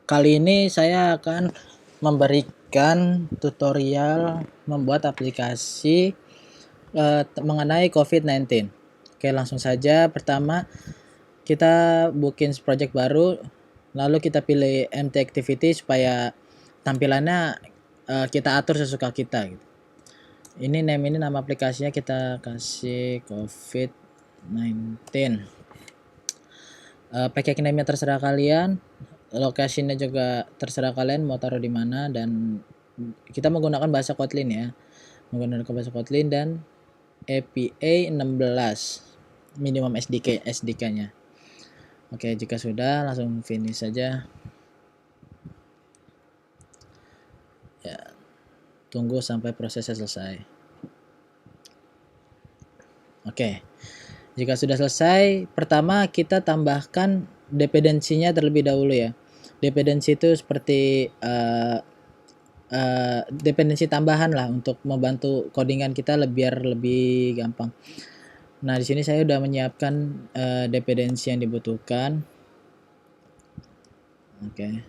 Kali ini saya akan memberikan tutorial membuat aplikasi mengenai COVID-19. Oke, langsung saja. Pertama, kita bikin project baru, lalu kita pilih empty activity supaya tampilannya kita atur sesuka kita. Gitu. Ini nama aplikasinya kita kasih COVID-19. Package name-nya terserah kalian, lokasinya juga terserah kalian mau taruh di mana, dan kita menggunakan bahasa Kotlin ya. Menggunakan bahasa Kotlin dan APA 16 minimum SDK-nya. Oke, jika sudah langsung finish saja. Ya, tunggu sampai prosesnya selesai. Oke. Jika sudah selesai, pertama kita tambahkan dependensinya terlebih dahulu ya. Dependensi itu seperti dependensi tambahan lah untuk membantu codingan kita biar lebih gampang. Nah, di sini saya udah menyiapkan dependensi yang dibutuhkan. Oke.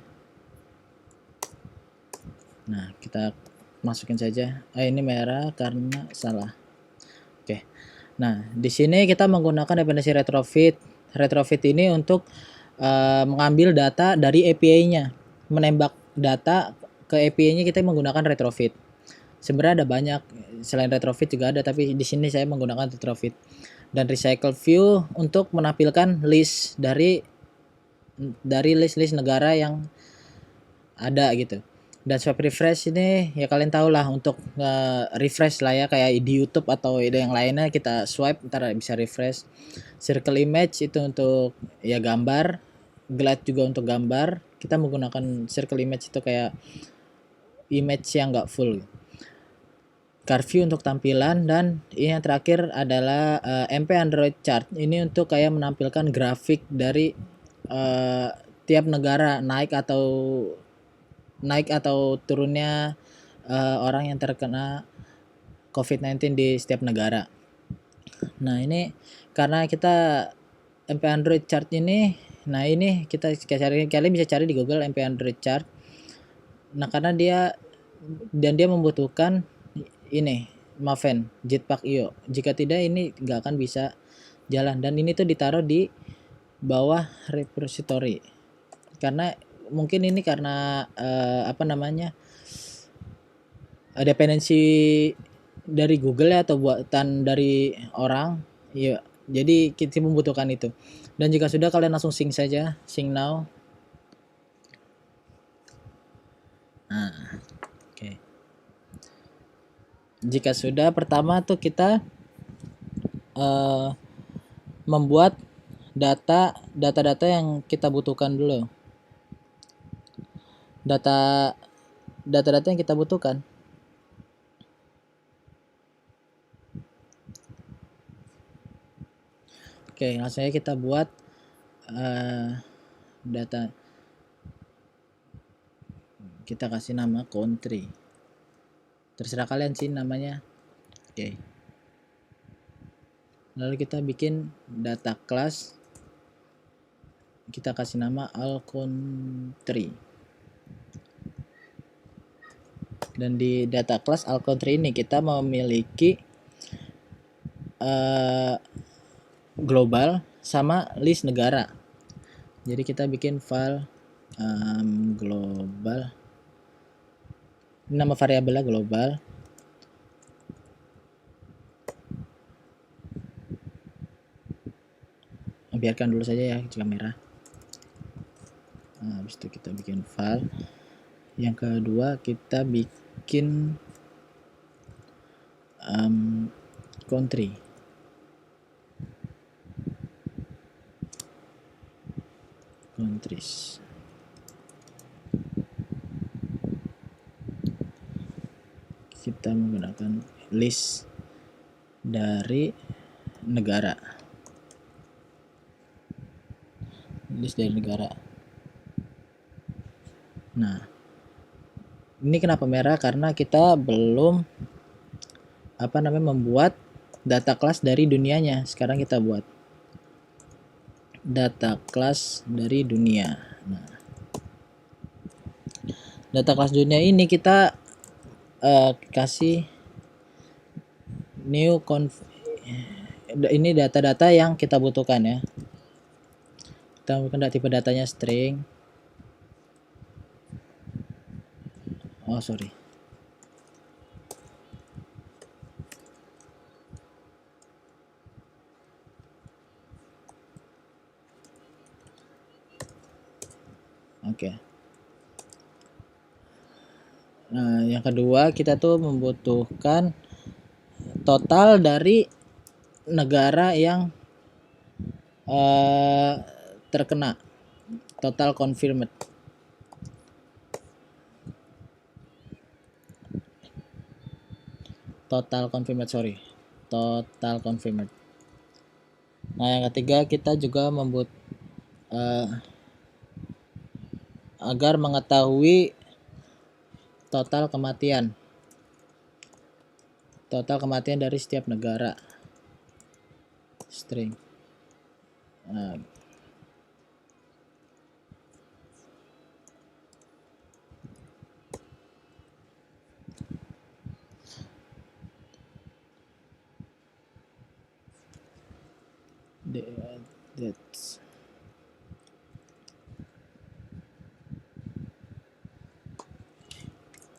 Nah, kita masukin saja. Ini merah karena salah. Oke. Nah, di sini kita menggunakan dependensi retrofit. Retrofit ini untuk mengambil data dari API-nya, menembak data ke API-nya kita menggunakan retrofit. Sebenarnya ada banyak selain retrofit juga ada, tapi di sini saya menggunakan retrofit. Dan recycle view untuk menampilkan list dari list-list negara yang ada gitu. Dan swipe refresh ini ya kalian tahu lah untuk refresh lah ya, kayak di YouTube atau ide yang lainnya kita swipe ntar bisa refresh. Circle image itu untuk ya gambar, glide juga untuk gambar. Kita menggunakan circle image itu kayak image yang enggak full. Car view untuk tampilan, dan ini yang terakhir adalah MP Android chart. Ini untuk kayak menampilkan grafik dari tiap negara naik atau turunnya orang yang terkena COVID-19 di setiap negara. Nah, ini karena kita MP Android chart ini, nah ini kita cari, kalian bisa cari di Google MP Android chart. Nah, karena dia membutuhkan ini Maven Jetpack IO. Jika tidak ini nggak akan bisa jalan, dan ini tuh ditaruh di bawah repository. Karena mungkin ini karena dependensi dari Google ya, atau buatan dari orang ya, jadi kita membutuhkan itu. Dan jika sudah, kalian langsung sync saja, sync now. Nah, oke. Jika sudah, pertama tuh kita membuat data-data yang kita butuhkan dulu. Data-data yang kita butuhkan. Oke, langsung aja kita buat data. Kita kasih nama country. Terserah kalian sih namanya. Oke. Lalu kita bikin data class. Kita kasih nama all country. Dan di data class all country ini kita memiliki global sama list negara. Jadi kita bikin file global. Nama variabelnya global. Biarkan dulu saja ya jika merah. Nah, habis itu kita bikin file. Yang kedua kita bikin country. Countries. Kita menggunakan list dari negara. List dari negara. Nah, ini kenapa merah? Karena kita belum membuat data class dari dunianya. Sekarang kita buat data class dari dunia. Nah, data kelas dunia ini kita kasih new ini data-data yang kita butuhkan ya. Kita butuhkan tipe datanya string. Oh sorry. Oke. Nah, yang kedua kita tuh membutuhkan total dari negara yang terkena, total confirmed. Total confirmed. Nah, yang ketiga kita juga agar mengetahui total kematian dari setiap negara, string. Nah, that's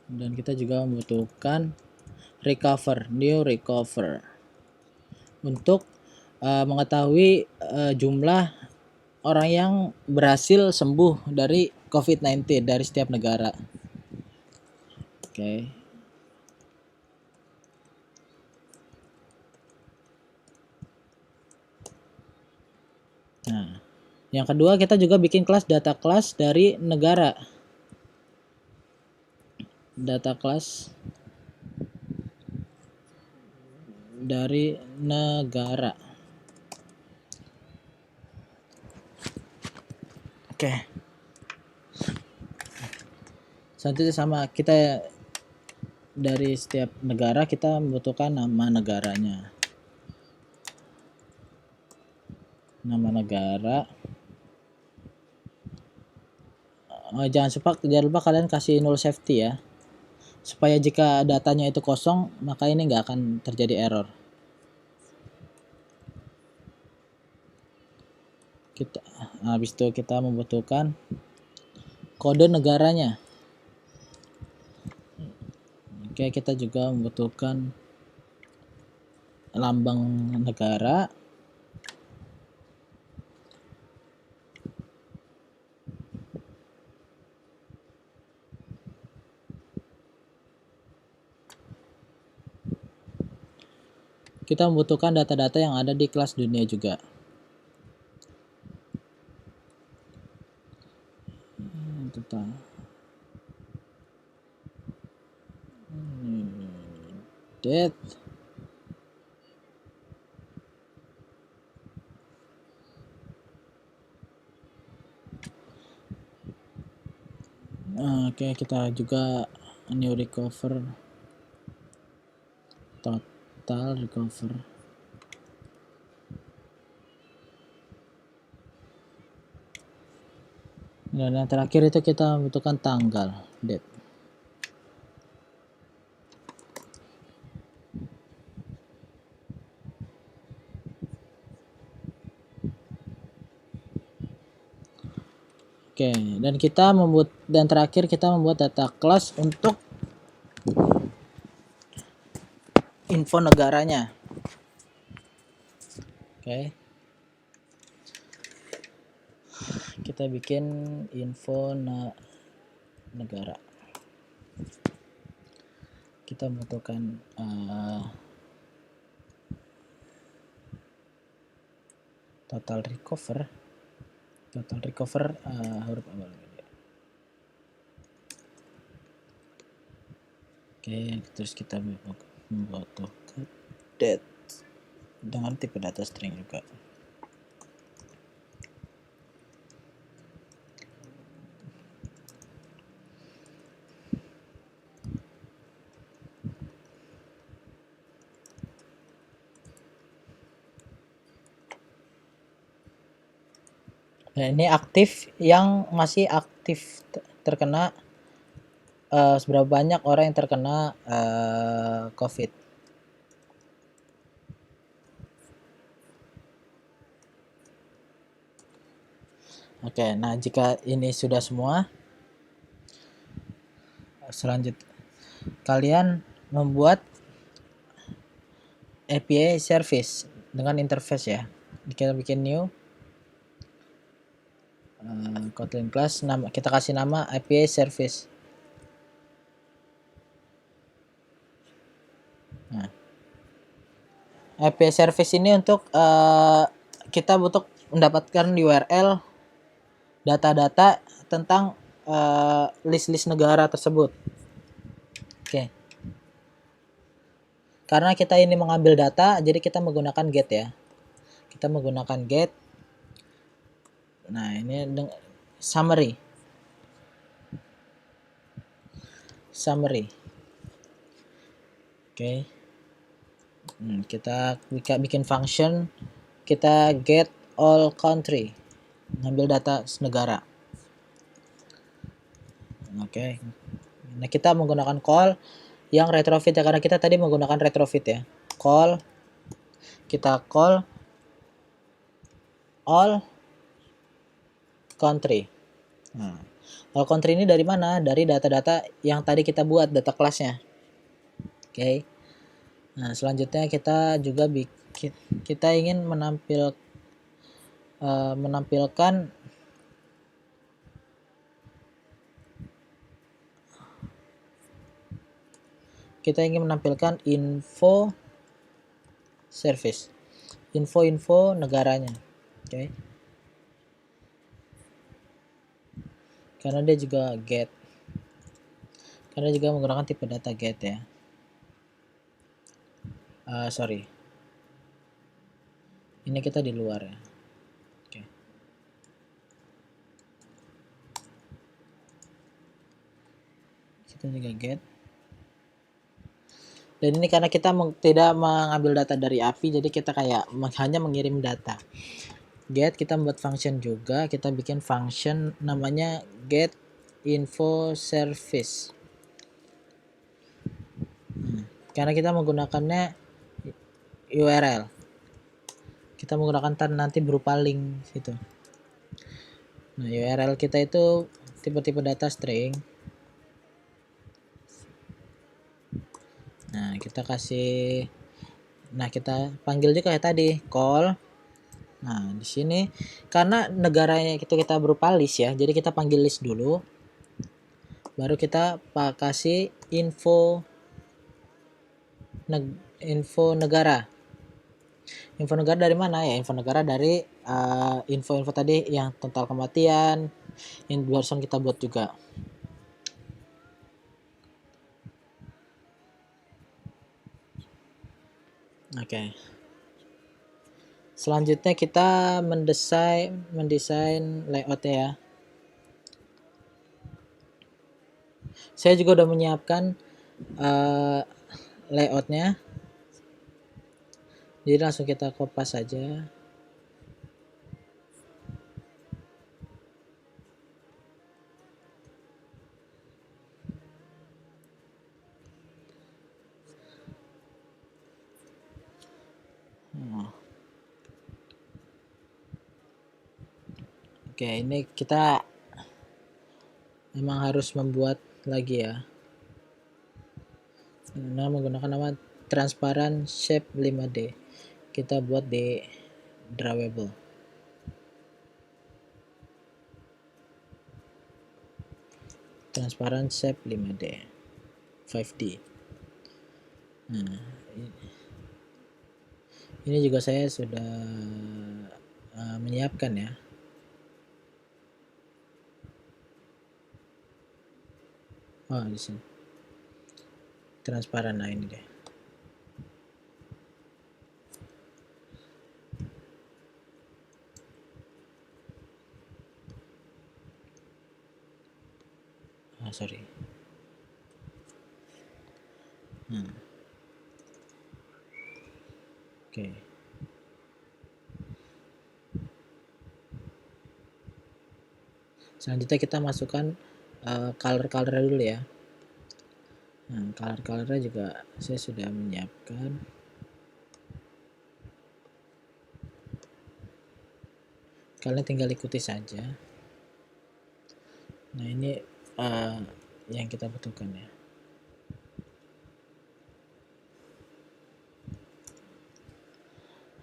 dan kita juga membutuhkan new recover untuk mengetahui jumlah orang yang berhasil sembuh dari COVID-19 dari setiap negara. Oke. Nah, yang kedua kita juga bikin kelas data kelas dari negara. Data kelas dari negara. Oke. Selanjutnya sama, kita dari setiap negara kita membutuhkan nama negaranya. Nama negara. Jangan lupa kalian kasih null safety ya, supaya jika datanya itu kosong maka ini nggak akan terjadi error. Habis itu kita membutuhkan kode negaranya. Oke, kita juga membutuhkan lambang negara. Kita membutuhkan data-data yang ada di kelas dunia juga. Oke, kita juga new recover, total recover. Dan yang terakhir itu kita membutuhkan tanggal, date. Oke, dan terakhir kita membuat data class untuk info negaranya. Oke. Kita bikin info negara. Kita membutuhkan total recover huruf awal. Oke, terus kita membutuhkan date dengan tipe data string juga. Nah, ini aktif yang masih aktif terkena, seberapa banyak orang yang terkena COVID. Oke, nah jika ini sudah semua, selanjutnya kalian membuat API service dengan interface ya. Kita bikin new Kotlin class, nama kita kasih nama API service. Nah, API service ini untuk kita butuh mendapatkan URL data-data tentang list-list negara tersebut. Oke. Karena kita ini mengambil data, jadi kita menggunakan get ya. Kita menggunakan get. Nah, ini summary. Oke. Kita bikin function, kita get all country, ngambil data negara. Oke. Nah, kita menggunakan call yang retrofit ya, karena kita tadi menggunakan retrofit ya. Kita call all country. Nah, all country ini dari mana? Dari data-data yang tadi kita buat, data kelasnya. Oke. Nah, selanjutnya kita juga kita ingin menampilkan info service, info negaranya. Oke. Karena dia juga get, karena juga menggunakan tipe data get ya. Sorry, ini kita di luar ya. Oke. Kita juga get. Dan ini karena kita tidak mengambil data dari API, jadi kita kayak hanya mengirim data. Get, kita membuat function juga, kita bikin function namanya get info service. Karena kita menggunakannya URL, kita menggunakan nanti berupa link situ. Nah, URL kita itu tipe-tipe data string. Nah, kita kasih, nah kita panggil juga kayak tadi, call. Nah, di sini karena negaranya itu kita berupa list ya, jadi kita panggil list dulu, baru kita kasih info negara. Info negara dari mana ya? Info negara dari info-info tadi yang total kematian, yang barusan kita buat juga. Oke. Selanjutnya kita mendesain layoutnya ya. Saya juga udah menyiapkan layoutnya. Jadi langsung kita kopas saja. Oke, ini kita memang harus membuat lagi ya. Nah, menggunakan nama transparent shape 5D. Kita buat di drawable. Transparent shape 5D. 5D. Nah, ini juga saya sudah menyiapkan ya. Oh, di sini. Transparan, nah ini deh. Sorry. Oke. Selanjutnya kita masukkan color-colornya dulu ya. Nah, color-colornya juga saya sudah menyiapkan. Kalian tinggal ikuti saja. Nah, ini yang kita butuhkan ya.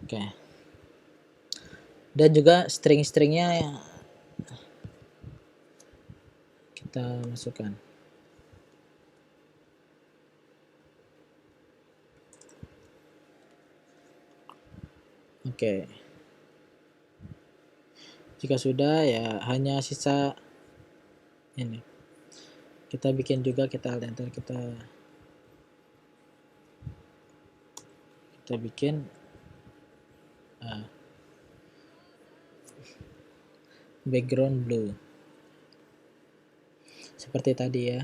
Oke. Dan juga string-stringnya kita masukkan. Oke. Jika sudah ya hanya sisa ini. Kita bikin juga, kita bikin background blue seperti tadi ya.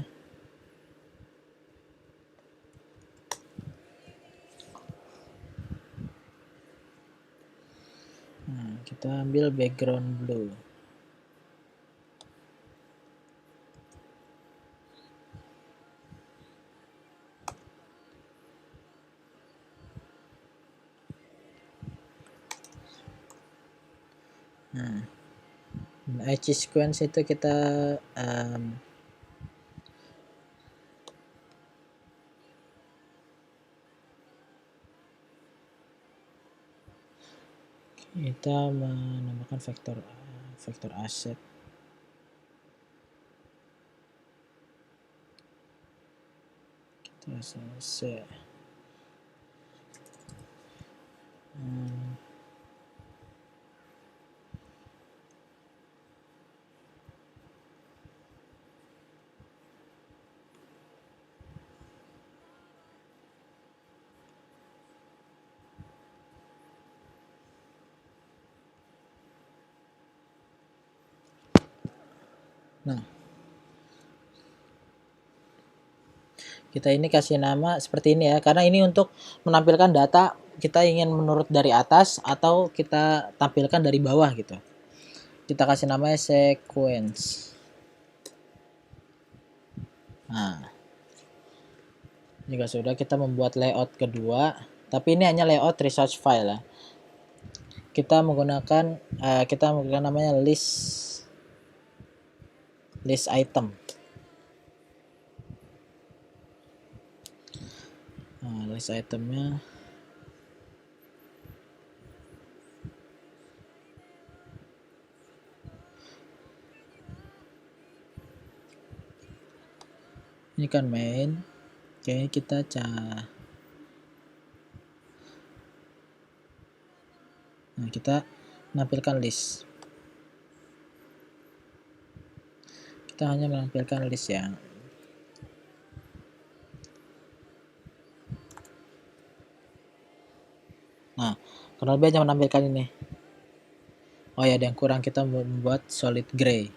Nah, kita ambil background blue. Nah, edge sequence itu kita menambahkan vektor asset. Kita selesai. Nah, kita ini kasih nama seperti ini ya, karena ini untuk menampilkan data kita ingin menurut dari atas atau kita tampilkan dari bawah gitu. Kita kasih namanya sequence. Nah, jika sudah, kita membuat layout kedua, tapi ini hanya layout research file ya. Kita menggunakan namanya list item. Nah, list itemnya ini kan main. Oke, kita nah, kita menampilkan list. Kita hanya menampilkan list ya. Nah, kurang lebih hanya menampilkan ini. Oh ya, ada yang kurang, kita membuat solid gray.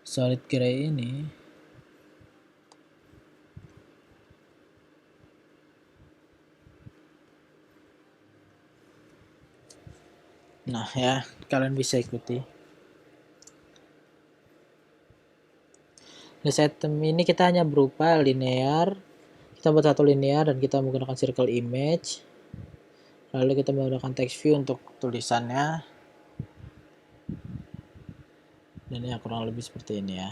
Solid gray ini nah ya, kalian bisa ikuti. List item ini kita hanya berupa linear. Kita buat satu linear dan kita menggunakan circle image. Lalu kita menggunakan text view untuk tulisannya. Dan ya kurang lebih seperti ini ya.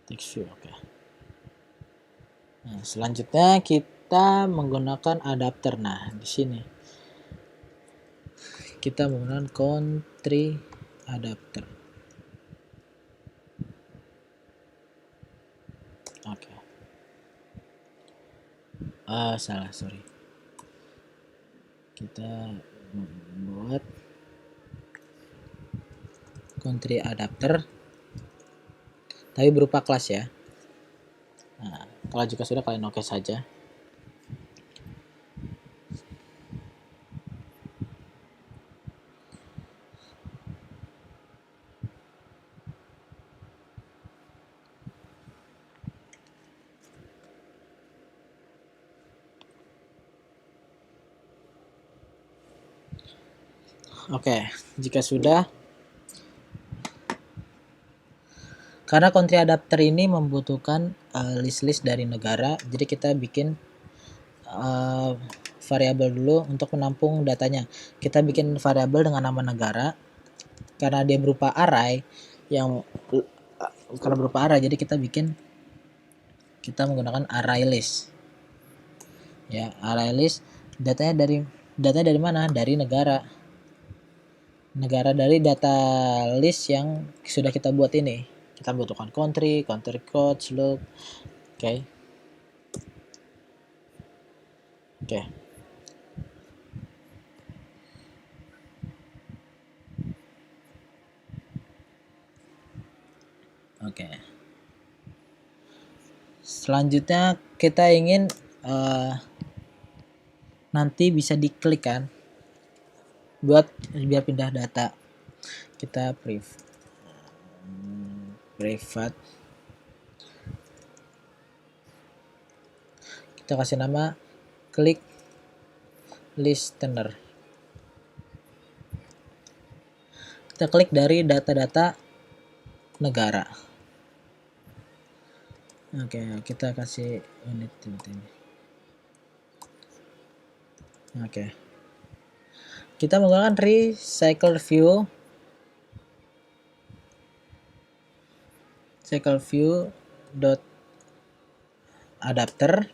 Text view, oke. Nah, selanjutnya kita menggunakan adapter. Nah, di sini kita menggunakan country adapter. Oke. Salah, sorry. Kita membuat country adapter tapi berupa kelas ya. Nah, kalau jika sudah, kalian oke saja. Oke, jika sudah, karena country adapter ini membutuhkan list-list dari negara, jadi kita bikin variabel dulu untuk menampung datanya. Kita bikin variabel dengan nama negara, karena dia berupa array, karena berupa array, jadi kita menggunakan array list. Ya, array list datanya dari mana? Dari negara dari data list yang sudah kita buat ini. Kita butuhkan country code, loop. Oke. Oke. Selanjutnya kita ingin nanti bisa diklik kan biar pindah data. Kita private, kita kasih nama klik listener. Kita klik dari data-data negara. Oke, kita kasih unit ini. Oke. Kita menggunakan recycle view dot adapter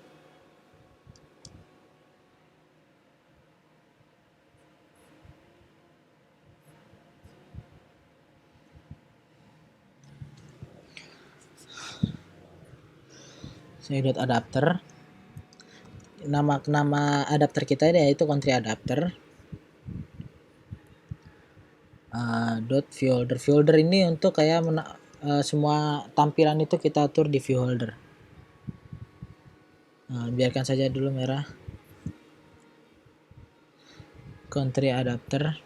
adapter. Nama adapter kita ini yaitu country adapter. Dot viewholder ini untuk kayak semua tampilan itu kita atur di viewholder. Biarkan saja dulu merah. Country adapter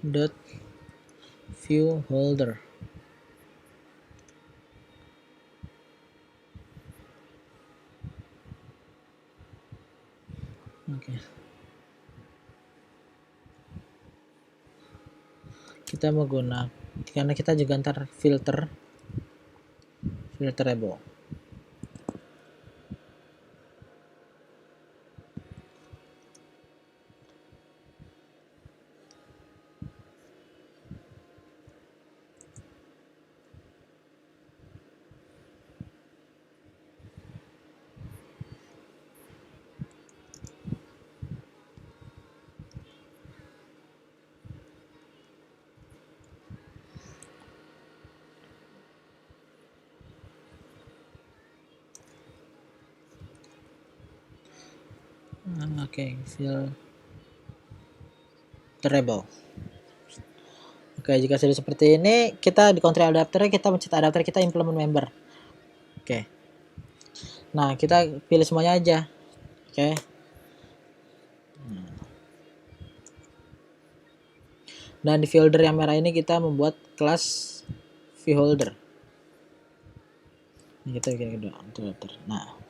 dot viewholder. Oke. Kita menggunakan, karena kita juga ntar filterable. Oke, filterable. Oke, jika sudah seperti ini, kita di country adapter kita mencet adapter, kita implement member. Oke. Nah, kita pilih semuanya aja. Oke. Dan di viewholder yang merah ini kita membuat kelas viewholder. Ini kita bikin kedua adapter. Nah,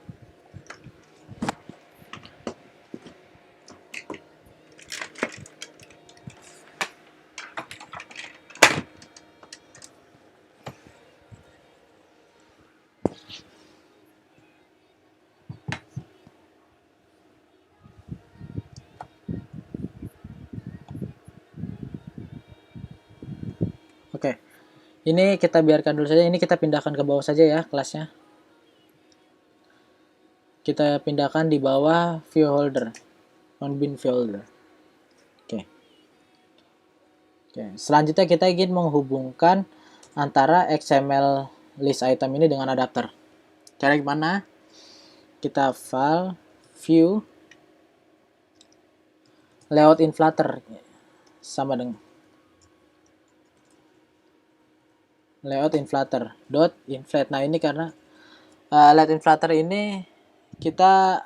oke. Ini kita biarkan dulu saja. Ini kita pindahkan ke bawah saja ya kelasnya. Kita pindahkan di bawah viewholder, on bin viewholder. Oke. Selanjutnya kita ingin menghubungkan antara XML list item ini dengan adapter. Cara gimana? Kita file view layout in Flutter sama dengan layout in Flutter dot inflate. Nah, ini karena layout in Flutter ini kita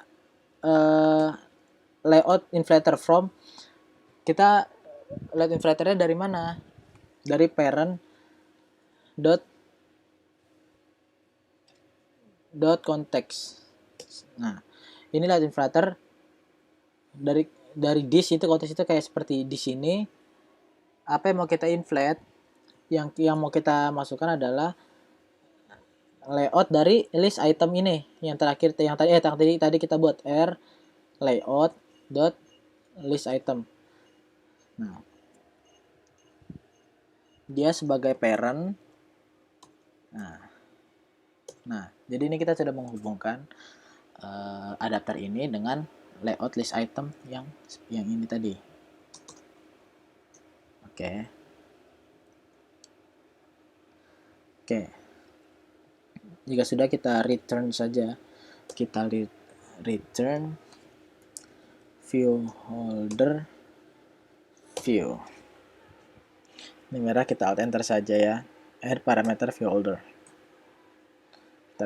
layout inflator from, kita layout inflatornya dari mana? Dari parent dot context. Nah, ini layout inflator dari this itu konteks itu kayak seperti di sini. Apa yang mau kita inflate, yang mau kita masukkan adalah layout dari list item ini. Yang terakhir tadi kita buat r layout dot list item. Nah, dia sebagai parent. Nah, jadi ini kita sudah menghubungkan adapter ini dengan layout list item yang ini tadi. Oke. Jika sudah, kita return saja. Kita return view holder view. Ini merah, kita alt enter saja ya. Add parameter view holder. Kita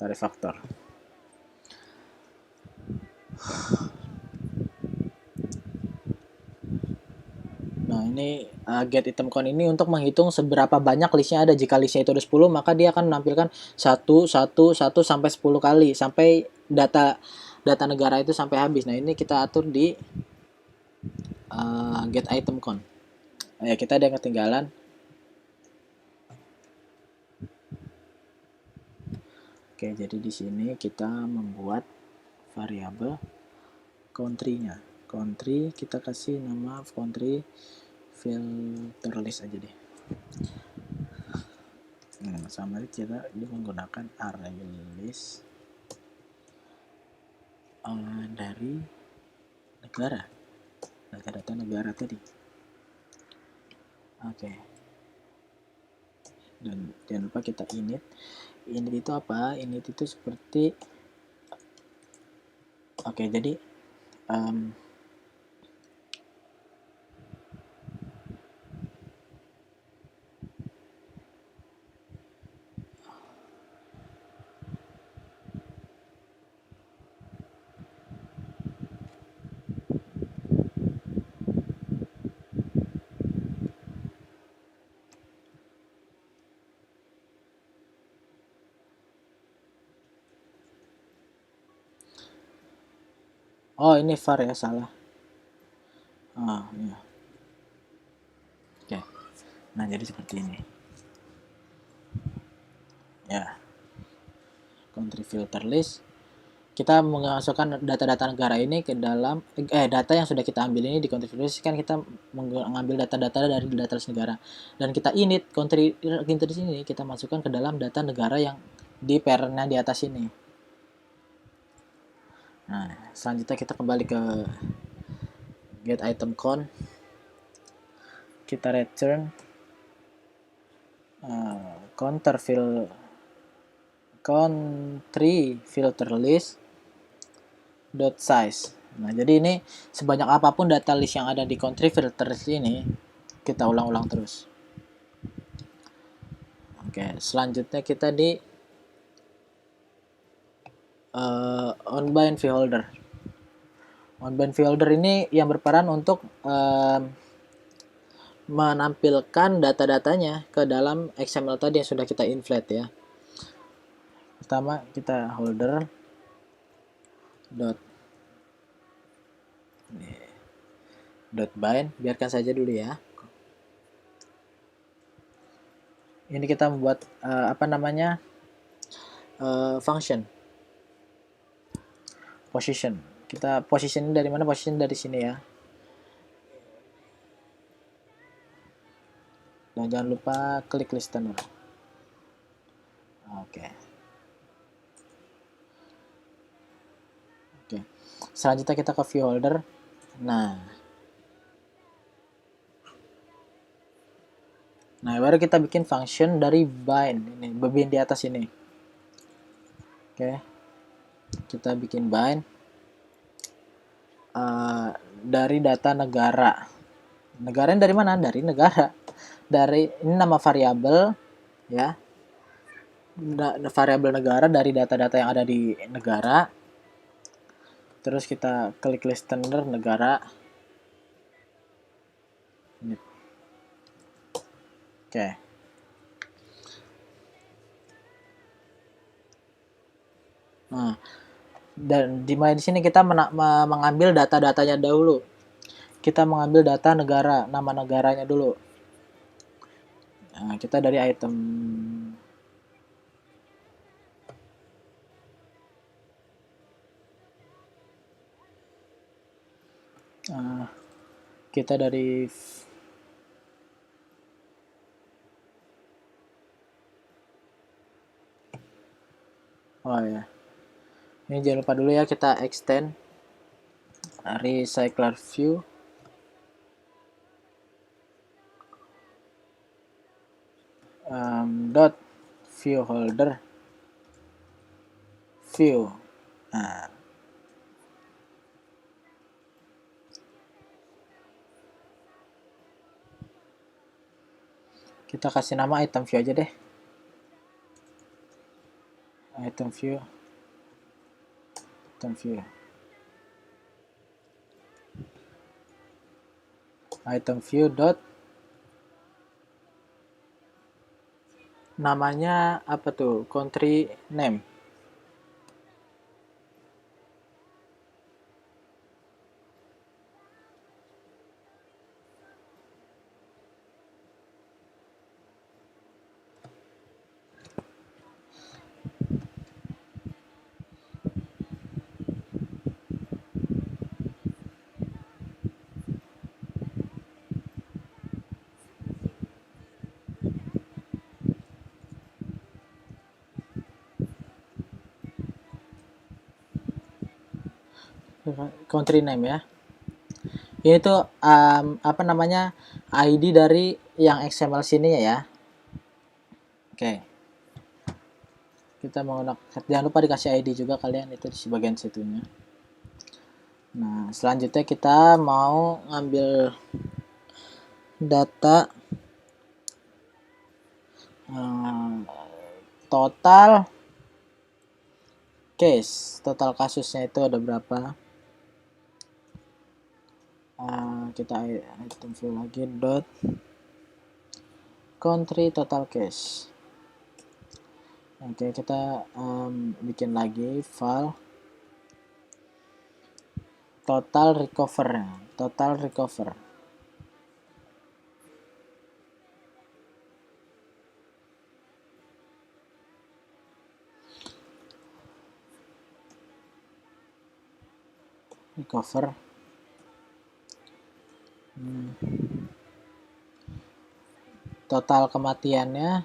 refactor. Nah, ini get item count ini untuk menghitung seberapa banyak listnya ada. Jika listnya itu ada 10, maka dia akan menampilkan 1 sampai 10 kali sampai data negara itu sampai habis. Nah, ini kita atur di get item count. Nah, ya, kita ada yang ketinggalan. Oke, jadi di sini kita membuat variabel country-nya. Country kita kasih nama country filter list aja deh. Sama kita menggunakan array list dari negara, data-data negara tadi. Oke. Dan jangan lupa kita init. Init itu apa? Init itu seperti jadi ini var ya, salah. Iya. Oke. Nah, jadi seperti ini. Ya. Country filter list. Kita memasukkan data-data negara ini ke dalam data yang sudah kita ambil ini di country filter list, kan kita mengambil data-data dari data list negara, dan kita init country filter di sini, kita masukkan ke dalam data negara yang di parentnya di atas ini. Nah, selanjutnya kita kembali ke get item count. Kita return country filter list dot size. Nah, jadi ini sebanyak apapun data list yang ada di country filter list ini, kita ulang-ulang terus. Oke, selanjutnya kita di onBind view holder. OnBind view holder ini yang berperan untuk menampilkan data-datanya ke dalam XML tadi yang sudah kita inflate ya. Pertama kita holder bind, biarkan saja dulu ya. Ini kita membuat function position. Kita position dari mana? Position dari sini ya. Dan jangan lupa klik listener. Oke. Selanjutnya kita ke view holder. Nah, baru kita bikin function dari bind ini, bagian di atas ini. Oke. Kita bikin bind dari data negara. Negaranya dari mana? Dari negara. Dari ini nama variabel ya. Variabel negara dari data-data yang ada di negara. Terus kita klik listener negara. Oke. Nah, Dan di sini kita mengambil data-datanya dahulu. Kita mengambil data negara, nama negaranya dulu. Nah, kita dari item kita dari oh ya, ini jangan lupa dulu ya, kita extend recycler view. Dot view holder view. Nah, kita kasih nama item view aja deh. Item view. Item view dot namanya apa tuh? Country name. Country name ya. Ini tuh apa namanya, ID dari yang XML sini ya. Oke. Kita menggunakan, jangan lupa dikasih ID juga kalian itu di bagian situnya. Nah, selanjutnya kita mau ngambil data total case, total kasusnya itu ada berapa. Kita item view lagi dot country total case. Oke, kita bikin lagi file total recover. Total kematiannya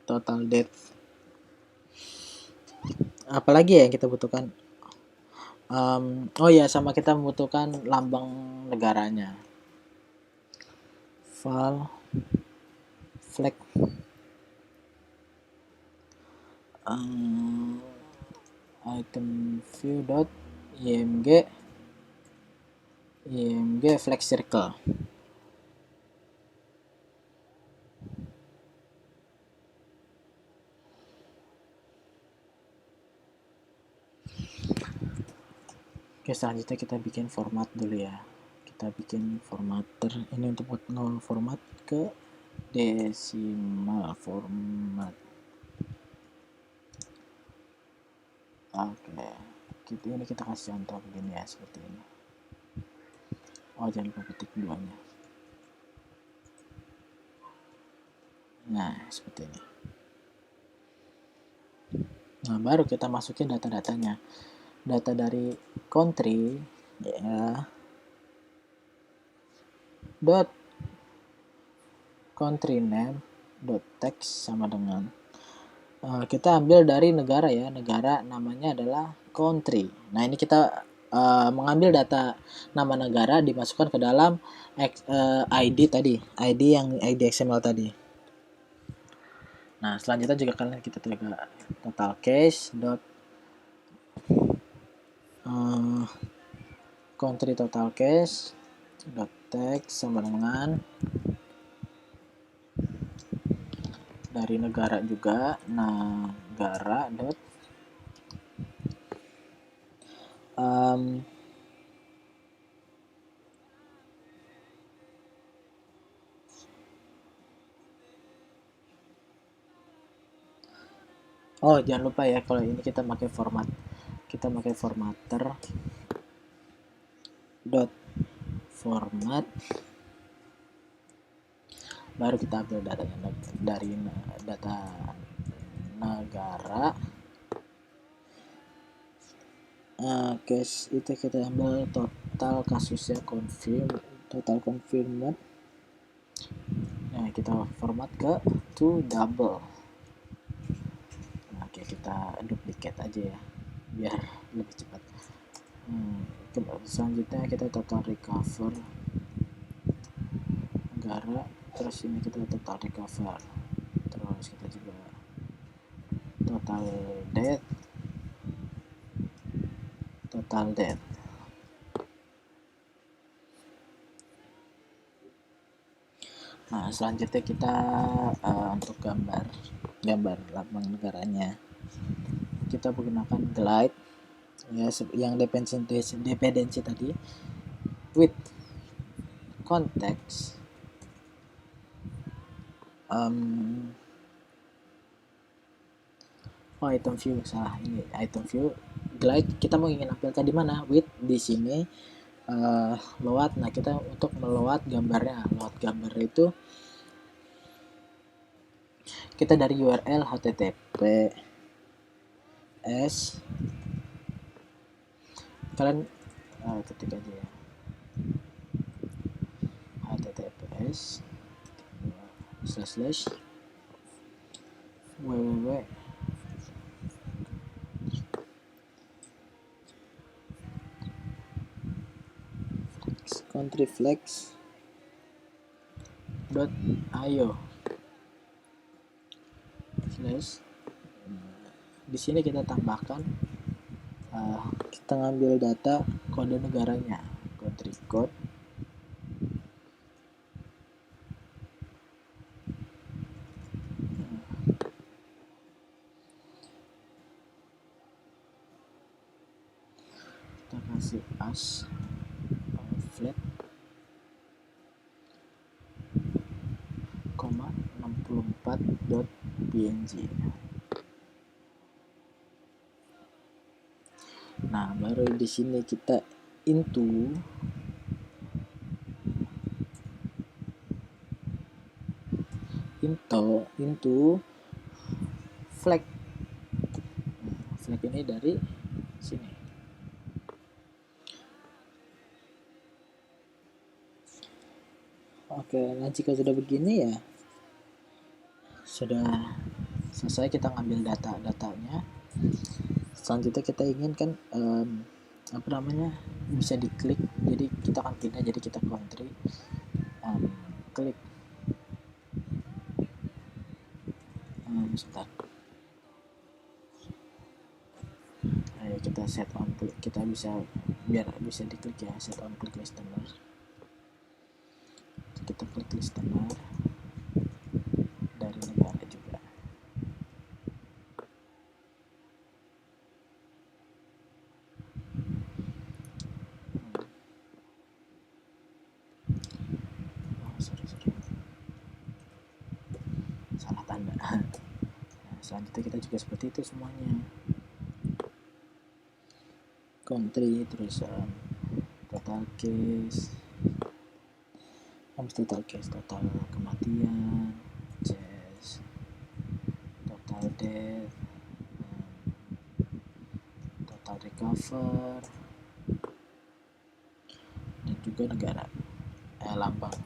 total death. Apalagi ya yang kita butuhkan? Oh ya, sama kita membutuhkan lambang negaranya. File flag item view dot img flag circle. Oke, selanjutnya kita bikin format dulu ya. Kita bikin formatter ini untuk format ke decimal format. Oke, ini kita kasih contoh begini ya, seperti ini. Oh, jangan lupa petik duanya. Nah, seperti ini. Nah, baru kita masukin data-datanya. Data dari country ya, dot country name dot text sama dengan kita ambil dari negara ya, negara namanya adalah country. Nah, ini kita mengambil data nama negara dimasukkan ke dalam ID tadi, ID XML tadi. Nah, selanjutnya juga kalian kita jaga total case dot country total case dot text sama dengan dari negara juga, negara dot Oh, jangan lupa ya, kalau ini kita pakai formatter dot format, baru kita ambil datanya dari data negara. Case itu kita ambil total kasusnya, total confirmed. Nah, kita format ke to double. Nah, oke, kita duplicate aja ya biar lebih cepat. Selanjutnya kita total recover negara, terus ini kita total recover, terus kita juga total death. Nah, selanjutnya kita untuk gambar lambang negaranya, kita menggunakan glide ya, yang dependensi tadi, with context item view, salah, ini item view glide, kita mau ingin nampilkan di mana, with di sini load. Nah, kita untuk meload gambarnya, itu kita dari URL https, kalian ketik aja ya, https www countryflex.io di sini kita tambahkan, kita ngambil data kode negaranya, country code, kita kasih as flat, 64.png. Nah, baru di sini kita into flag. Flag ini dari sini. Oke, nah jika sudah begini ya sudah selesai, kita ngambil datanya. Selanjutnya kita inginkan bisa diklik, jadi kita akan pindah, jadi kita country, klik, sebentar, ayo kita set on klik, kita bisa biar bisa diklik ya, set on klik listener, kita klik listener dari negara juga. Sorry, salah tanda. Nah, selanjutnya kita juga seperti itu semuanya, country, terus total case, total kematian, total death, total recover, dan juga negara, lambang.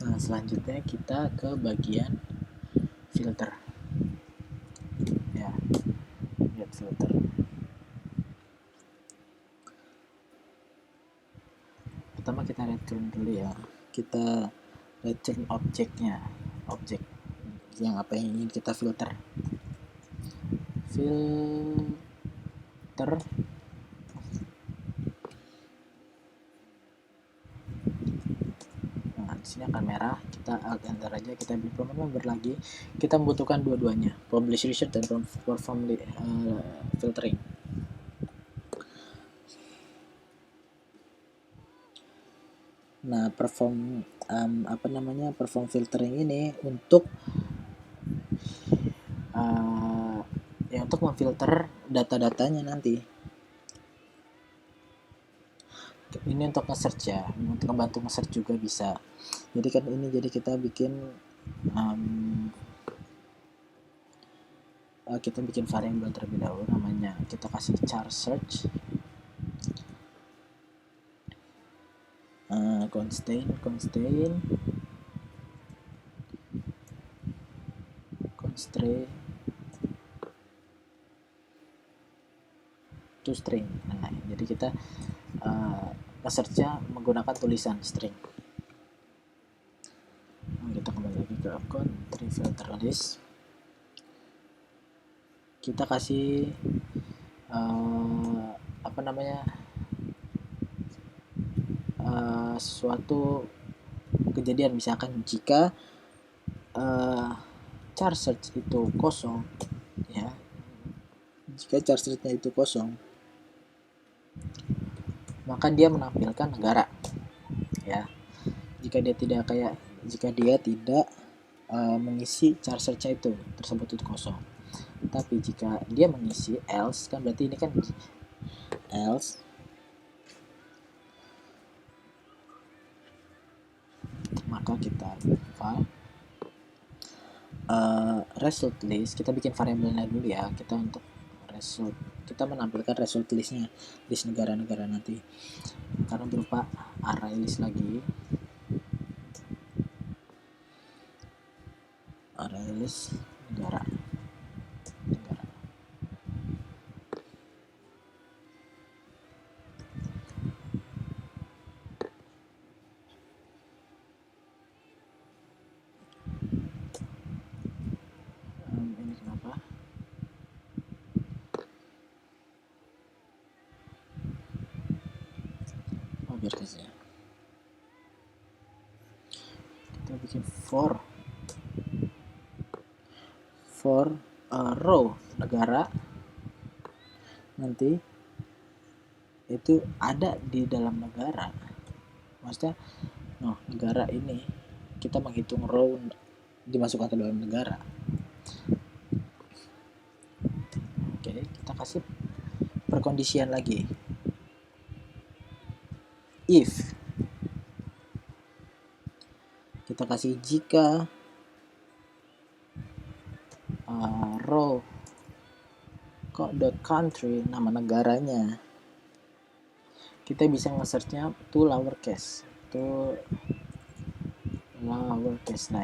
Nah, selanjutnya kita ke bagian filter ya, lihat filter. Pertama kita return dulu ya, kita return objek yang apa yang ingin kita filter. Nah, di sini akan merah, kita alt enter aja, kita beli member lagi, kita membutuhkan dua-duanya, publish research dan perform filtering. Nah, perform filtering ini untuk ya untuk memfilter data-datanya nanti. Ini untuk nge-search ya, untuk membantu nge-search juga bisa. Jadi kan ini, jadi kita bikin kita bikin variabel terlebih dahulu, namanya kita kasih char search constraint to string. Nah, jadi kita nge-search-nya menggunakan tulisan string. Nah, kita kembali lagi ke country filter list, kita kasih suatu kejadian, misalkan jika char search itu kosong ya, jika char search-nya itu kosong maka dia menampilkan negara ya. Jika dia tidak mengisi char search-nya itu tersebut itu kosong. Tapi jika dia mengisi, else kan berarti ini kan else, maka kita file result list, kita bikin variabelnya dulu ya. Kita untuk result, kita menampilkan result listnya, list negara-negara nanti karena berupa array list lagi, array list negara. Ini kenapa? Biar saja. Kita bikin for row negara nanti itu ada di dalam negara. Maksudnya negara ini kita menghitung row dimasukkan ke dalam negara. Oke, kita kasih perkondisian lagi. If kita kasih jika row country, nama negaranya, kita bisa nge-search-nya to lowercase. Nah,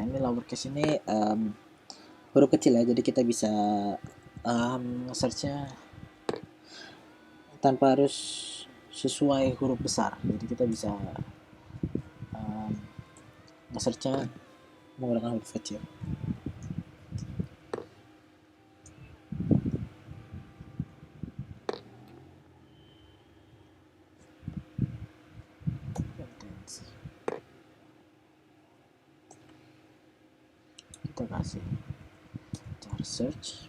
ini lowercase ini huruf kecil ya, jadi kita bisa nge-search-nya tanpa harus sesuai huruf besar. Jadi kita bisa nge-search-nya menggunakan huruf kecil. Kita kasih char search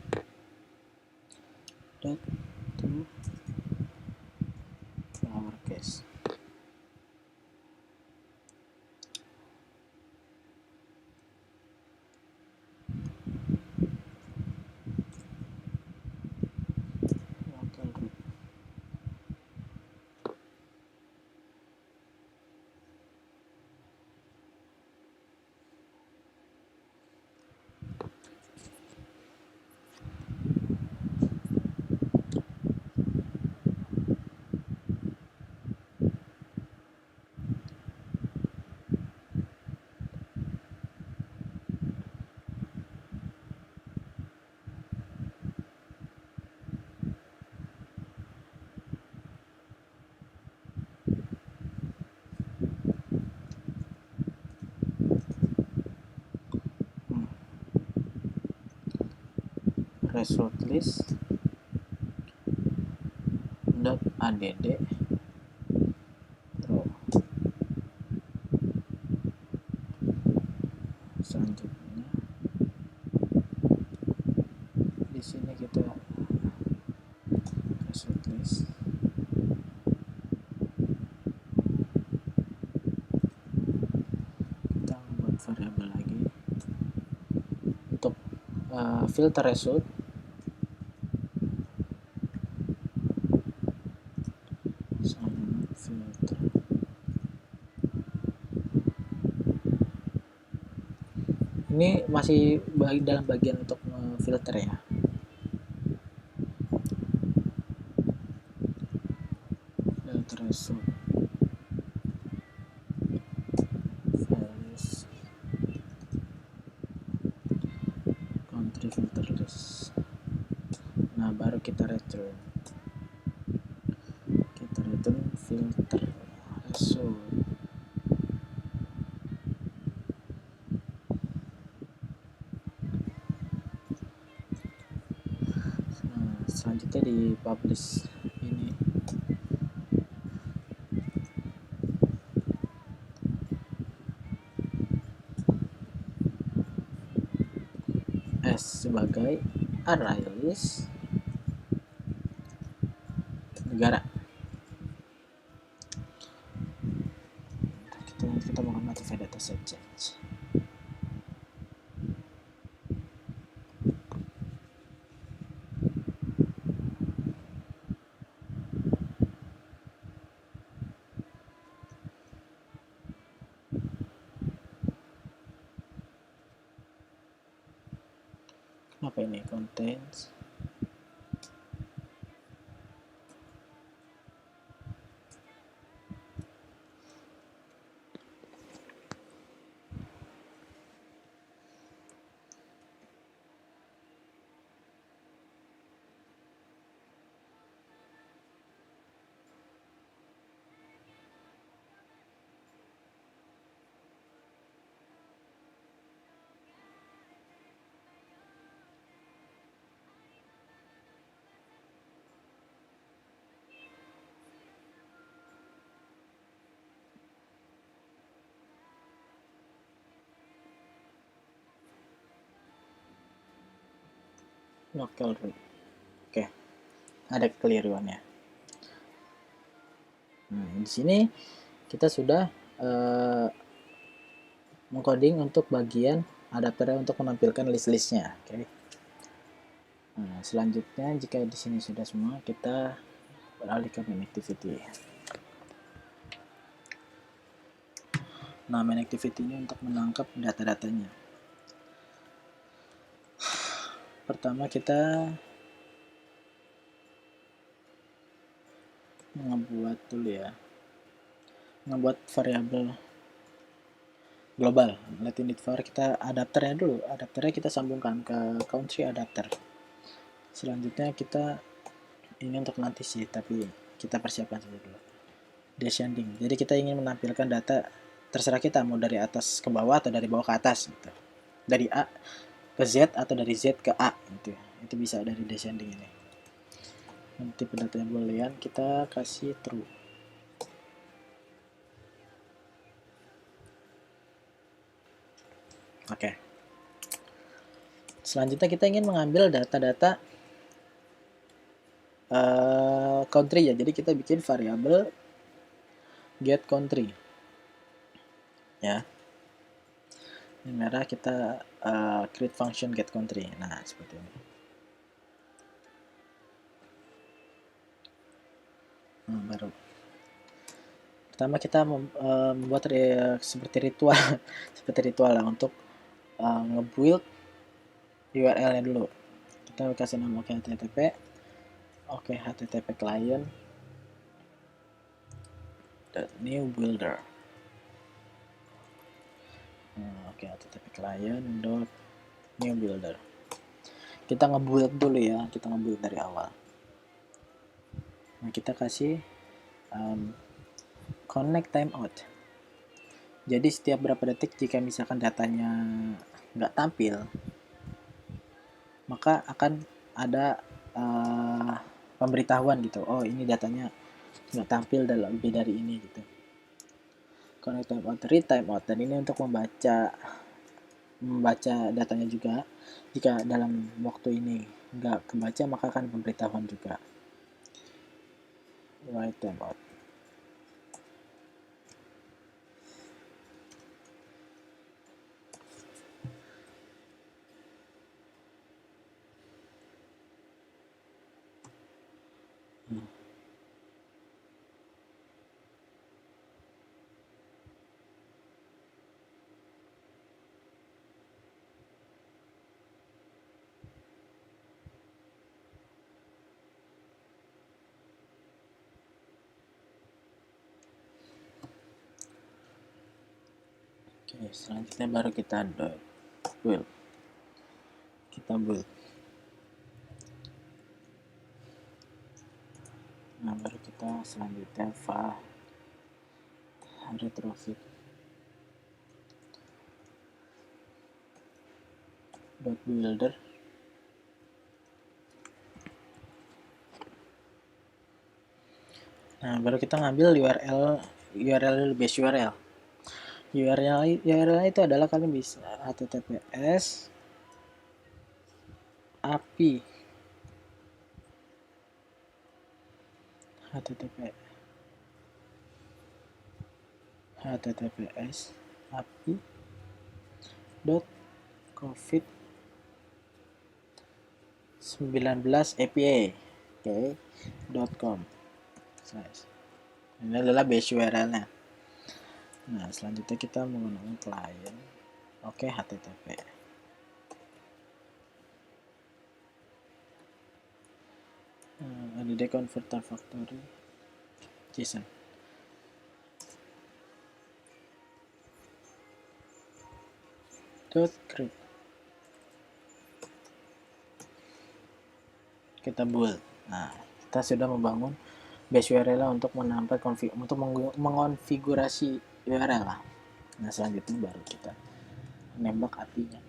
dot to lowercase. Result list .add row. Selanjutnya di sini kita result list filter result. Filter. Ini masih dalam bagian untuk filter ya. Filter result. Country filter list. Nah, baru kita return filter result. Nah, selanjutnya di publish ini S sebagai array list negara. Kita mau notify data set change. Apa ini contains? Local root. Oke, ada kekeliruannya. Nah, di sini kita sudah mengcoding untuk bagian adapternya untuk menampilkan list-listnya. Oke. Nah, selanjutnya jika di sini sudah semua, kita beralih ke main activity. Nah, main activity-nya untuk menangkap data-datanya. Pertama kita ngebuat dulu ya, ngebuat variabel global. Let init var, kita adapternya dulu. Adapternya kita sambungkan ke country adapter. Selanjutnya kita ini untuk nanti sih, tapi kita persiapkan saja dulu. Descending. Jadi kita ingin menampilkan data, terserah kita mau dari atas ke bawah atau dari bawah ke atas gitu. Dari A ke Z atau dari Z ke A gitu. Itu bisa dari descending ini. Nanti pendatanya boolean kita kasih true. Oke. Selanjutnya kita ingin mengambil data-data country ya. Jadi kita bikin variabel get country. Ya. Ini merah kita create function get country. Nah, seperti ini. Nah, baru. Pertama kita membuat seperti ritual seperti ritual lah untuk nge-build URL-nya dulu. Kita kasih nama HTTP. Oke, HTTP client new builder. Oke, HTTP client dot new builder. Kita nge-build dulu ya, kita nge-build dari awal. Nah, kita kasih connect timeout. Jadi setiap berapa detik jika misalkan datanya nggak tampil, maka akan ada pemberitahuan gitu. Oh, ini datanya nggak tampil dalam lebih dari ini gitu. Connect timeout, read timeout, dan ini untuk membaca datanya juga. Jika dalam waktu ini nggak kebaca, maka akan pemberitahuan juga. Write timeout. Selanjutnya baru kita build. Kita build. Nah, baru kita selanjutnya retrofit builder. Nah, baru kita ngambil URL base URL. URL itu adalah kalian bisa https API https API .covid 19 API .com. Ini adalah base URL-nya. Nah, selanjutnya kita menggunakan client. Oke, HTTP. Add converter factory JSON. .create. Kita build. Nah, kita sudah membangun base URL untuk mengonfigurasi URL lah. Nah, selanjutnya baru kita nembak API-nya,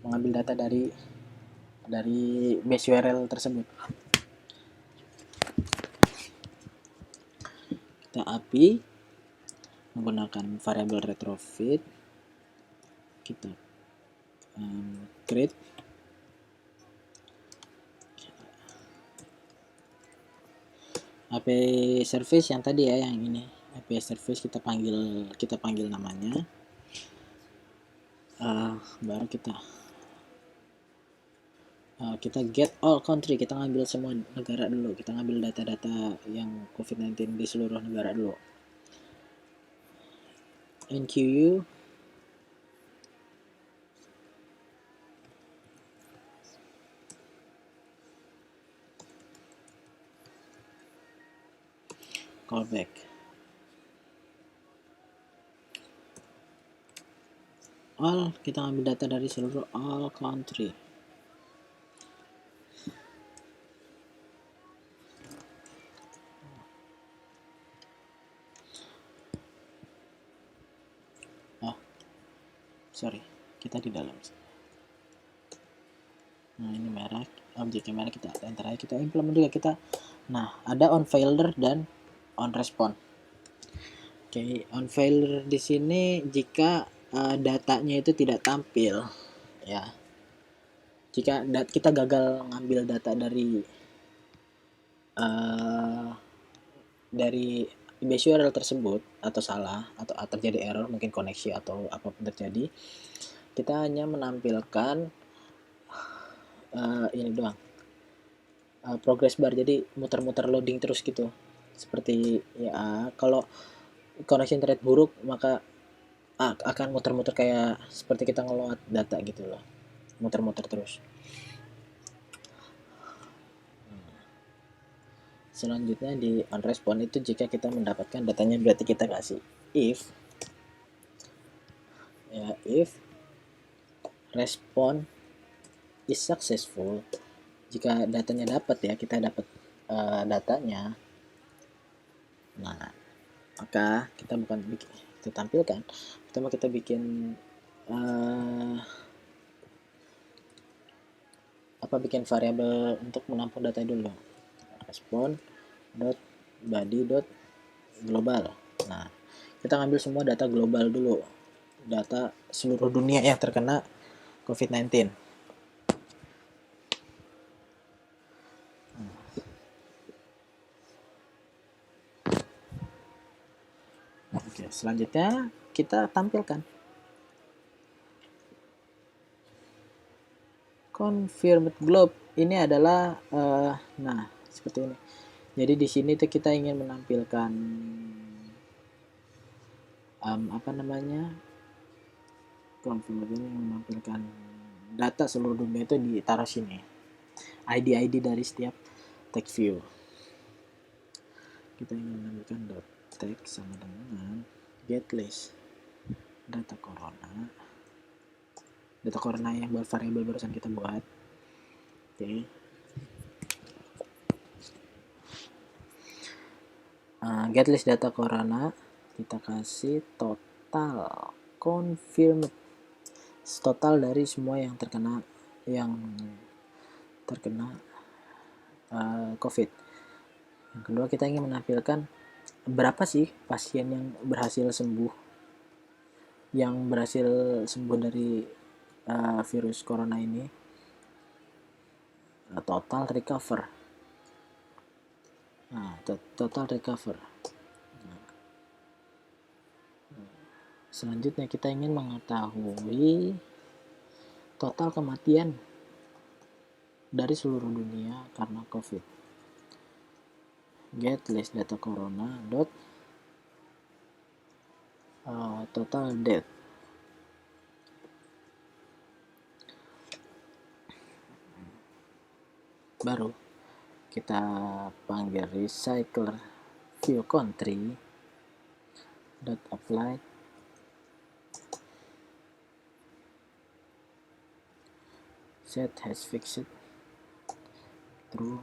mengambil data dari base URL tersebut. Kita API menggunakan variabel retrofit, kita create API service yang tadi ya, yang ini API service kita panggil namanya. Baru kita get all country, kita ngambil semua negara dulu, kita ngambil data-data yang COVID-19 di seluruh negara dulu. NQU callback. All, kita ambil data dari seluruh all country. Sorry, kita di dalam. Nah, ini merah, objeknya merah, kita enter aja, kita implement juga kita. Nah, ada on failure dan on response. Oke, on failure di sini jika datanya itu tidak tampil, ya. Jika kita gagal ngambil data dari base URL tersebut, atau salah, atau terjadi error, mungkin koneksi atau apapun terjadi, kita hanya menampilkan ini doang, progress bar, jadi muter-muter loading terus gitu. Seperti ya, kalau koneksi internet buruk maka akan muter-muter kayak seperti kita ngeload data gitu loh, muter-muter terus. Selanjutnya di on response itu jika kita mendapatkan datanya, berarti kita kasih if response is successful. Jika datanya dapat ya, kita dapat datanya, nah maka kita bukan kita tampilkan, pertama kita bikin bikin variabel untuk menampung data dulu, respon.body.global. Nah, kita ngambil semua data global dulu, data seluruh dunia yang terkena COVID-19. Oke, selanjutnya kita tampilkan confirmed globe. Ini adalah nah seperti ini. Jadi di sini tuh kita ingin menampilkan confirmed ini menampilkan data seluruh dunia itu ditaruh sini. ID dari setiap tag view. Kita ingin menampilkan .tag sama dengan get list. data corona yang variabel barusan kita buat. Oke. Get list data corona, kita kasih total confirmed, total dari semua yang terkena COVID. Yang kedua, kita ingin menampilkan berapa sih pasien yang berhasil sembuh dari virus corona ini, total recover. Total recover. Selanjutnya kita ingin mengetahui total kematian dari seluruh dunia karena COVID. Get list data corona dot total death. Baru kita panggil recycler view country dot apply set has fixed true.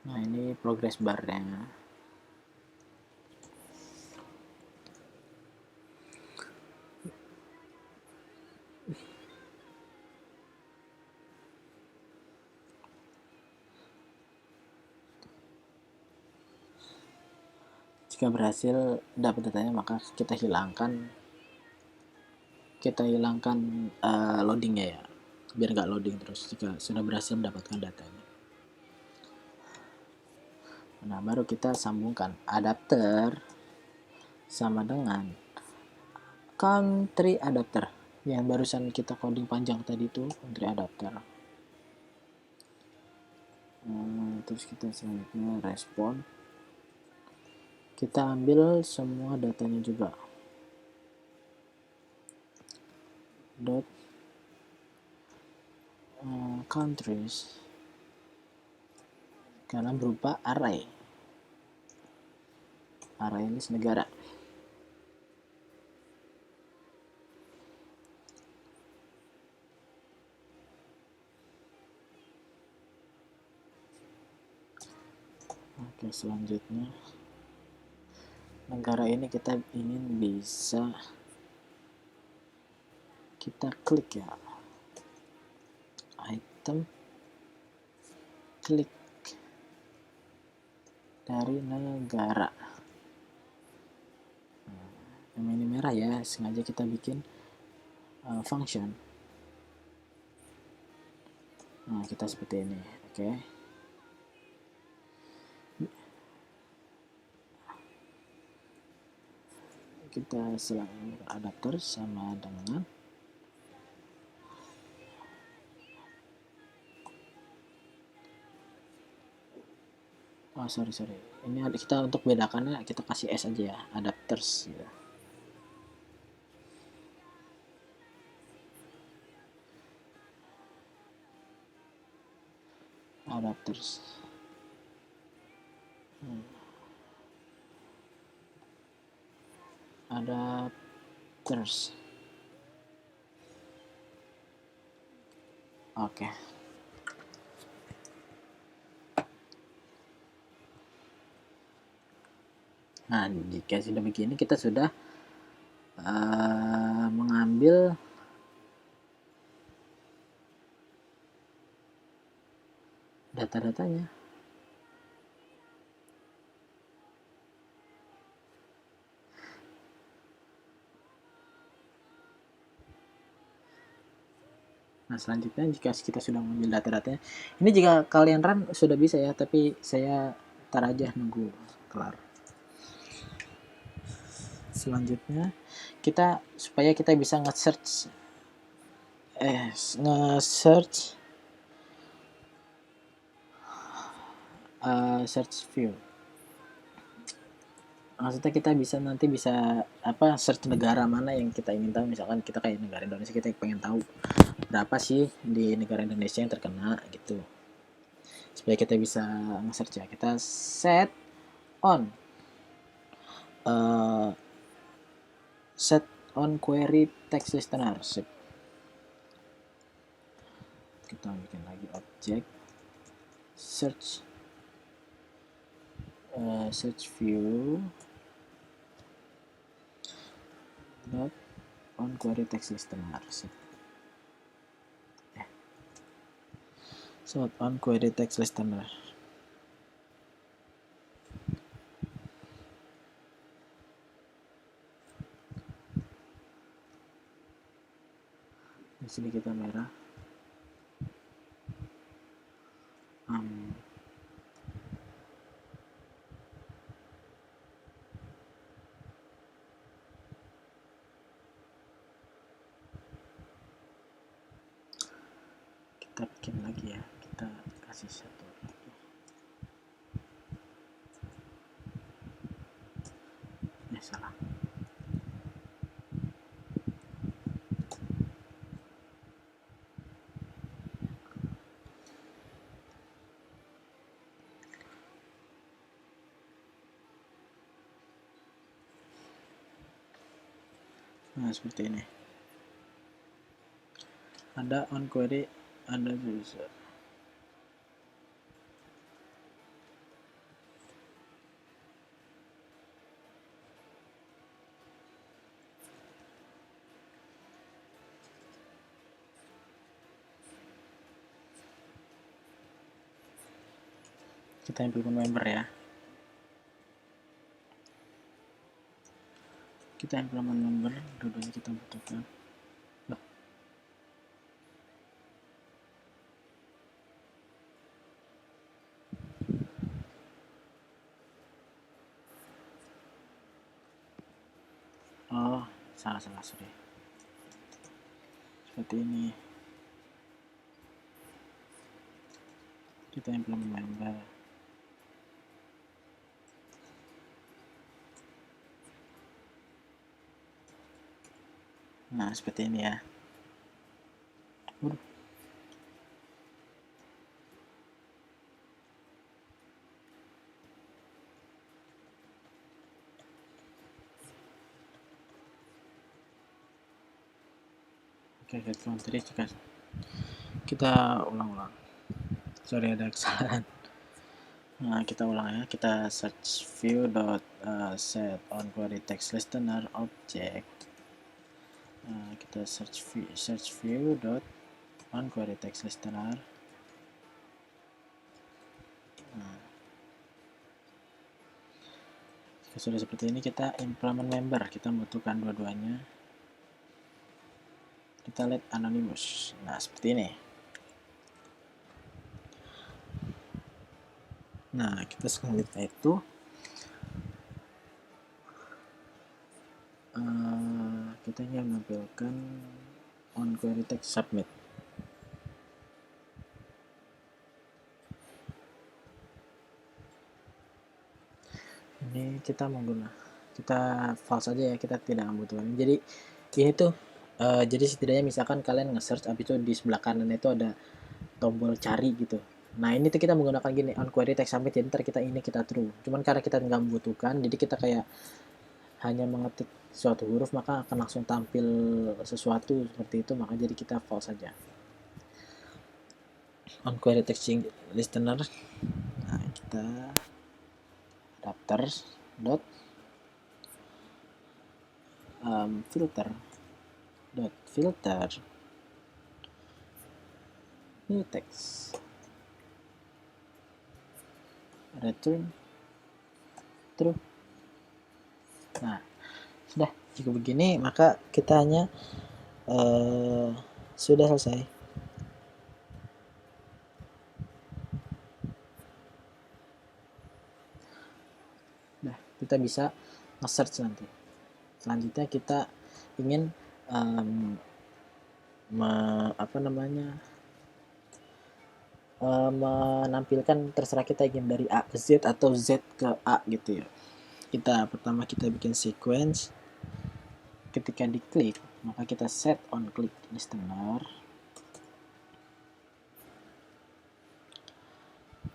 Nah, ini progress bar-nya. Jika berhasil dapat datanya, maka kita hilangkan loadingnya ya, biar nggak loading terus jika sudah berhasil mendapatkan datanya. Nah, baru kita sambungkan adapter sama dengan country adapter yang barusan kita coding panjang tadi itu, country adapter. Terus kita selanjutnya respon, kita ambil semua datanya juga, dot countries, karena berupa array list negara. Oke, selanjutnya negara ini kita ingin bisa kita klik ya, item, klik dari negara. Yang ini merah ya, sengaja kita bikin function. Nah, kita seperti ini. Oke. Kita selang adapter sama dengan sorry, ini kita untuk bedakannya kita kasih S aja ya, adapters gitu. Adapters. Adapters. Oke. Nah, jika sudah begini, kita sudah mengambil data-datanya. Nah, selanjutnya jika kita sudah mengambil data-datanya, ini jika kalian run sudah bisa ya, tapi saya tar aja nunggu kelar. Selanjutnya supaya kita bisa nge-search search view. Maksudnya kita nanti bisa search negara mana yang kita ingin tahu. Misalkan kita kayak negara Indonesia, kita pengen tahu berapa sih di negara Indonesia yang terkena gitu. Supaya kita bisa nge-search ya, kita set on query text listener. Kita bikin lagi objek search view dot on query text listener. Set on query text listener. Di sini kita merah. Kita bikin lagi ya, kita kasih satu lagi. Salah. Nah, seperti ini. Ada on query, ada user. Kita implement member ya. Kita implement member, dua-duanya kita butuhkan. Oh, salah, sorry. Seperti ini. Kita implement member. Nah, seperti ini ya. Oke, tadi juga kita ulang-ulang. Sorry, ada kesalahan. Nah, kita ulang ya. Kita search view dot set on query text listener object. Kita search view dot on query text listener. Sudah seperti ini, kita implement member. Kita membutuhkan dua-duanya. Kita lihat anonymous. Nah, seperti ini. Nah, kita selanjutnya itu kita ingin menampilkan on query text submit. Ini kita false aja ya, kita tidak membutuhkan. Jadi ini tuh jadi setidaknya misalkan kalian nge-search, habis itu di sebelah kanan itu ada tombol cari gitu. Nah, ini tuh kita menggunakan gini, on query text submit, jadi ntar kita true. Cuman karena kita nggak membutuhkan, jadi kita kayak hanya mengetik suatu huruf, maka akan langsung tampil sesuatu seperti itu, maka jadi kita false saja. On query text listener. Nah, kita adapter dot filter new text return true. Nah, sudah. Jika begini, maka kita hanya sudah selesai. Nah, kita bisa nge-search nanti. Selanjutnya kita ingin menampilkan terserah kita ingin dari A ke Z atau Z ke A gitu ya. Pertama kita bikin sequence. Ketika diklik, maka kita set on click listener.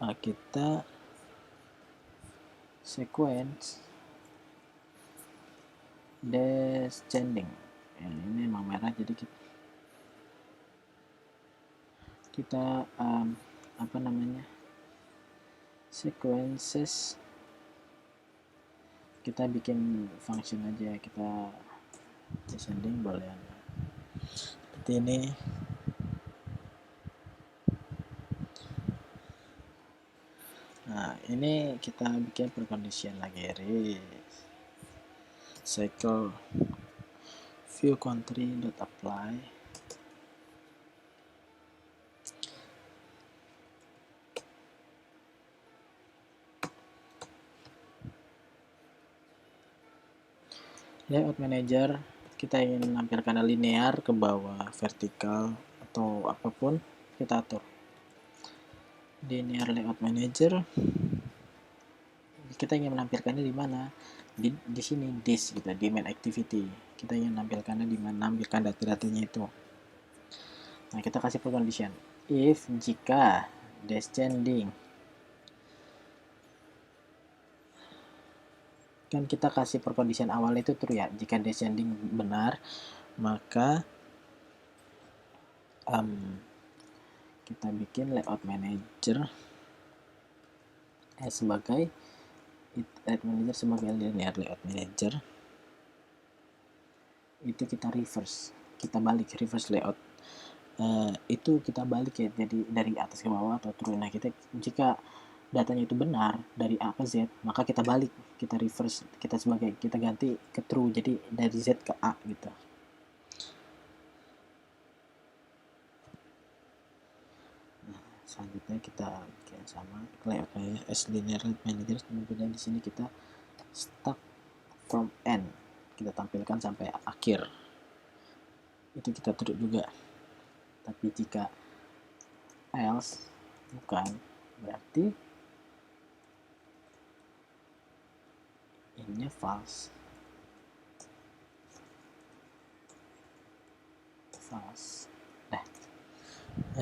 Kita sequence descending. Ya, ini emang merah jadi kita apa namanya, sequences, kita bikin function aja, kita descending boleh seperti ini. Nah ini kita bikin precondition lagi, cycle view country dot apply. Layout manager, kita ingin menampilkan linear ke bawah, vertikal atau apapun kita atur. Linear layout manager, kita ingin menampilkannya di mana? Di sini this gitu, di main activity. Kita ingin menampilkannya di mana, menampilkan data-datanya itu. Nah, kita kasih precondition. If jika descending, kan kita kasih precondition awal itu true ya. Jika descending benar, maka kita bikin layout manager sebagai linear layout manager. Itu kita reverse layout. Itu kita balik ya, jadi dari atas ke bawah atau true. Nah, jika datanya itu benar dari A ke Z, maka kita balik, kita reverse, kita ganti ke true, jadi dari Z ke A gitu. Nah, selanjutnya kita bikin sama layoutnya as linear manager, kemudian di sini kita start from end, kita tampilkan sampai akhir, itu kita true juga. Tapi jika else bukan, berarti ini false. Nah,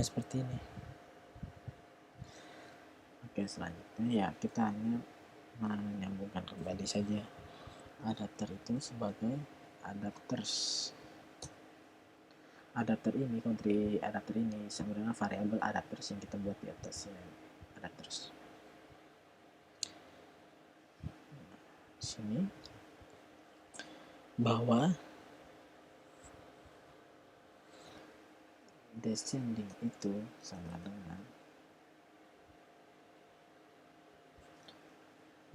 seperti ini. Oke, selanjutnya ya kita hanya menyambungkan kembali saja adapter itu sebagai adapter ini, country adapter ini sebenarnya variabel adapters yang kita buat di atasnya, adapters. Sini bahwa descending itu sama dengan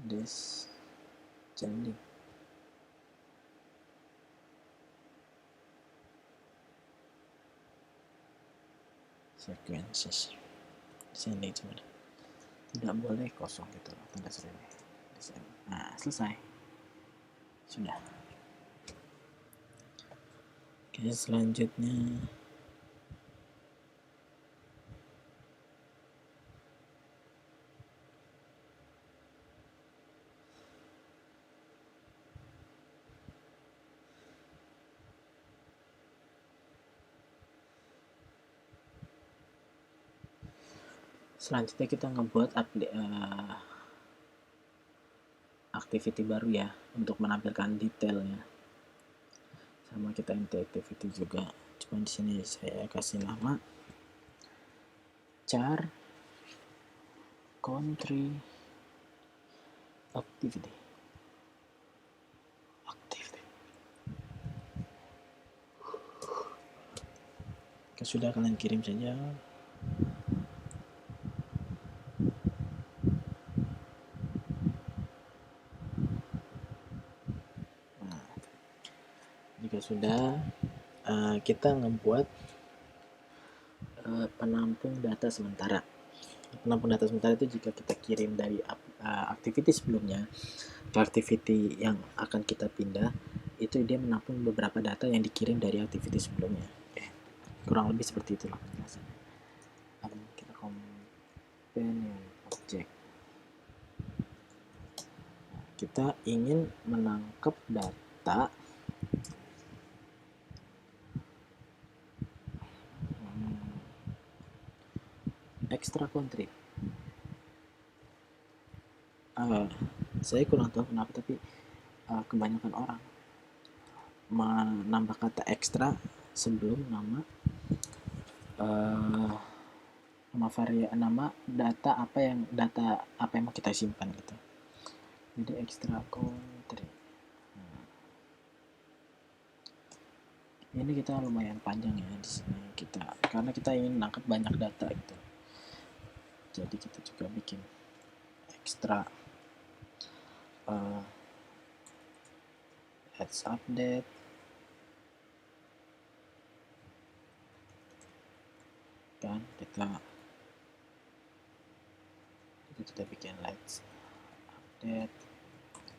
descending sequences. Descending cuman tidak boleh kosong gitu loh, tanda seru. Nah, selesai, sudah. Oke, selanjutnya kita ngebuat activity baru ya, untuk menampilkan detailnya. Sama kita empty activity juga, cuma di sini saya kasih nama char country activity. Sudah, kalian kirim saja. Nah, jika sudah, kita ngebuat penampung data sementara. Penampung data sementara itu jika kita kirim dari activity sebelumnya ke activity yang akan kita pindah, itu dia menampung beberapa data yang dikirim dari activity sebelumnya. Kurang lebih seperti itulah penjelasannya. Kita companion object. Nah, kita ingin menangkap data extra country. Saya kurang tahu kenapa, tapi kebanyakan orang menambah kata ekstra sebelum nama nama data apa yang mau kita simpan gitu. Jadi extra country. Ini kita lumayan panjang ya di sini karena kita ingin nangkep banyak data gitu. Jadi kita juga bikin extra let's update. Kan kita bikin let's update.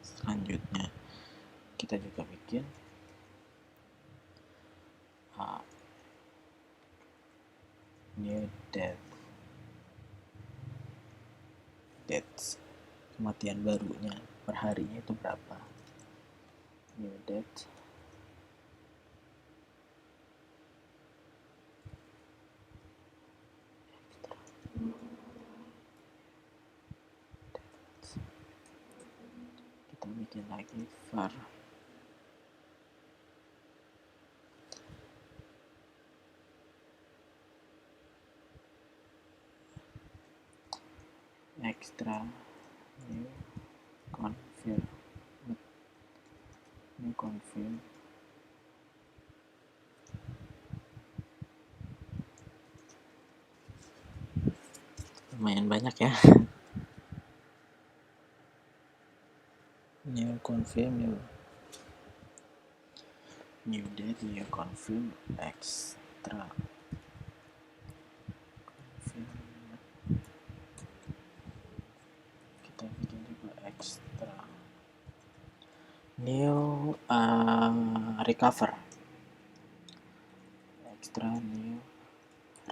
Selanjutnya kita juga bikin new dates, kematian barunya per harinya itu berapa. New date kita bikin lagi var extra new confirm lumayan banyak ya. New confirm new date, new confirm, extra confirm. Kita bikin juga extra new recover, extra new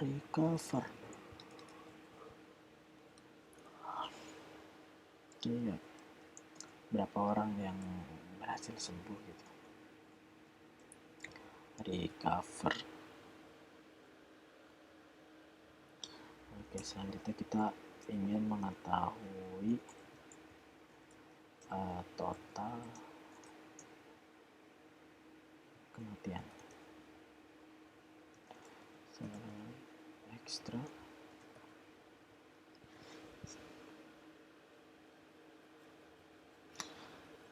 recover. Oke, berapa orang yang berhasil sembuh gitu. Recover. Oke, selanjutnya kita ingin mengetahui total kematian.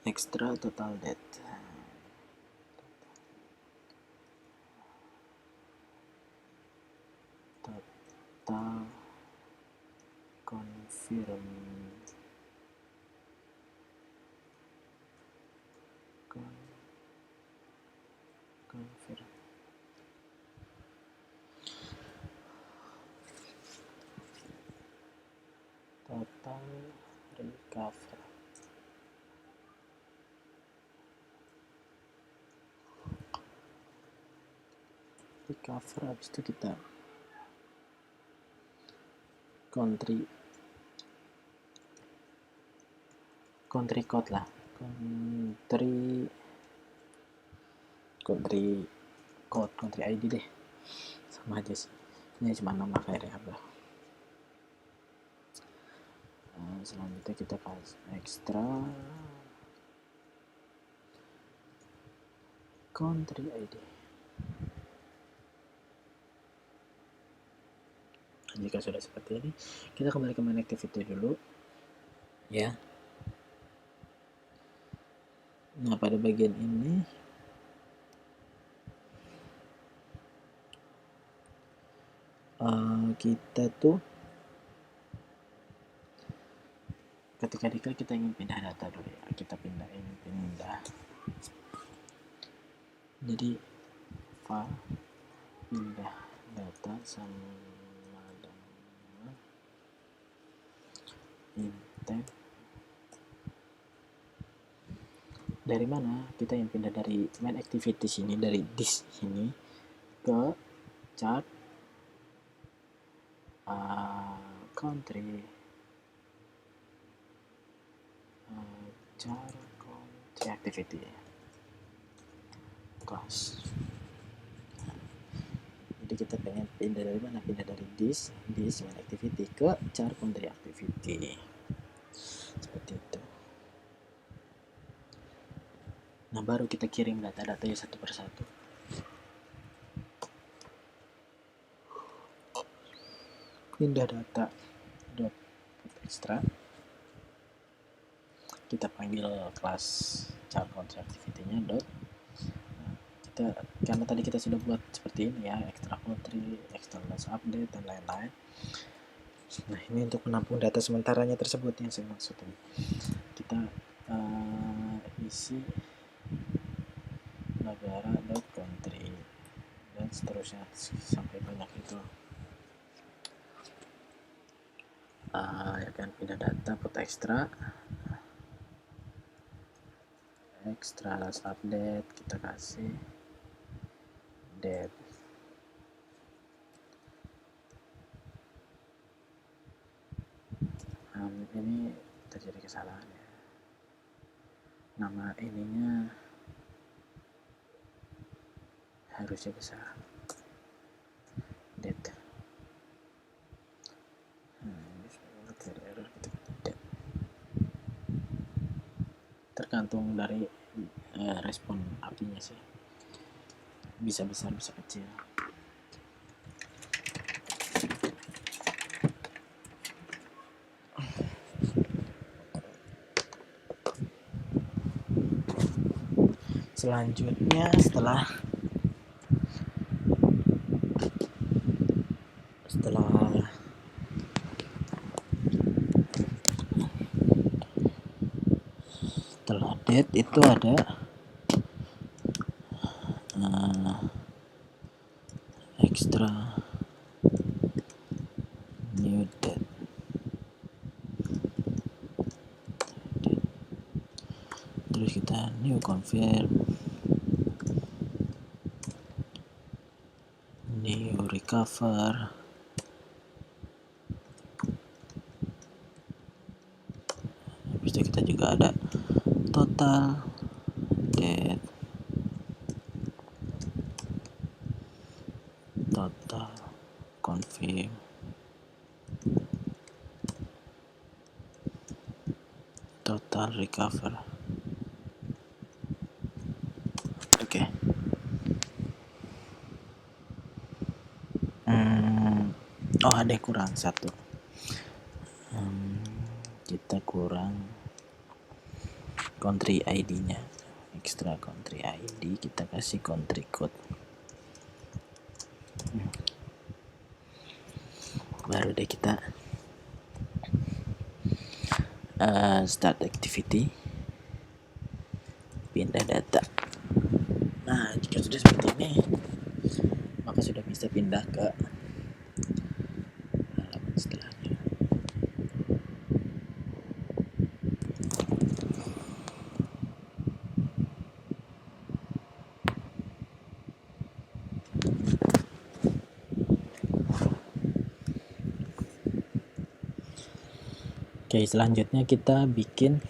Extra total death. Total confirm. Total recover. Habis itu kita country code lah, country ID deh, sama aja sih, ini cuma nama variabel. Selanjutnya kita kasih extra country ID. Jika sudah seperti ini, kita kembali ke main activity dulu ya. Nah, pada bagian ini kita tuh ketika kita ingin pindah data dulu ya, kita pindah. Jadi file pindah data sama dengan intent. Dari mana kita yang pindah? Dari main activity sini, dari this sini ke chart country char country activity class. Jadi kita pengen pindah dari mana? Pindah dari this main activity ke char country activity, seperti itu. Nah, baru kita kirim data-datanya satu persatu. Pindah data dot extra, kita panggil kelas char country activity-nya dot. Kita karena tadi kita sudah buat seperti ini ya, extra country, external update dan lain-lain. Nah, ini untuk menampung data sementaranya tersebut yang saya maksud tadi. Kita isi negara dot country dan seterusnya sampai banyak itu. Ya kan, pindah data put extra last update, kita kasih date. Ini terjadi kesalahan ya, nama ininya harusnya besar, date. Error gitu. Tergantung dari respon API-nya sih, bisa besar bisa kecil. Selanjutnya setelah date itu ada extra new date. Terus kita new confirm, new recover, habis itu kita juga ada total date, total confirm, total recover. Oke. Oh, ada yang kurang satu. Kita kurang country ID-nya. Extra country ID, kita kasih country code. Baru deh kita start activity, pindah data. Nah, jika sudah seperti ini, maka sudah bisa pindah ke halaman setelahnya. Oke, selanjutnya kita bikin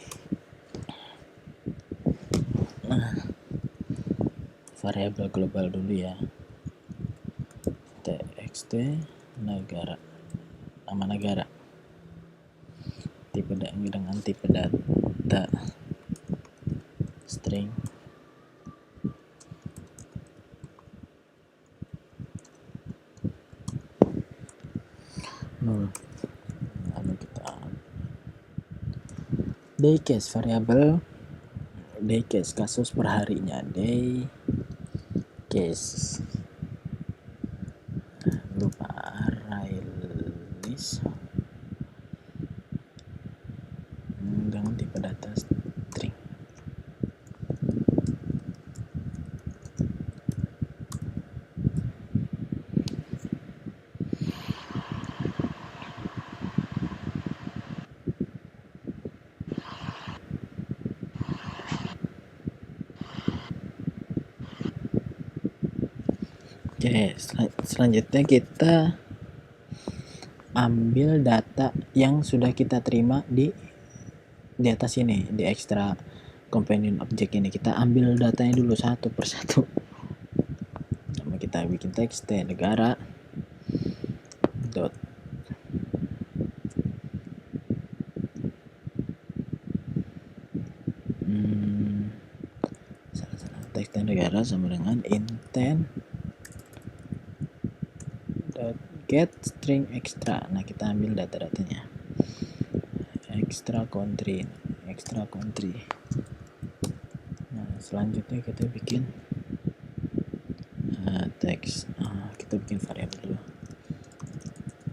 variabel global dulu ya. txt negara, nama negara, tipe dengan tipe data string, lalu kita daycase, variabel daycase, kasus perharinya, daycase, lupa array list dengan tipe data string. Oke, selanjutnya kita ambil data yang sudah kita terima di atas ini, di extra companion object ini. Kita ambil datanya dulu satu persatu. Sama kita bikin teks negara dot teks negara sama dengan intent dot get string extra. Nah, kita ambil data-datanya extra country. Nah, selanjutnya kita bikin teks. Kita bikin variabel dulu.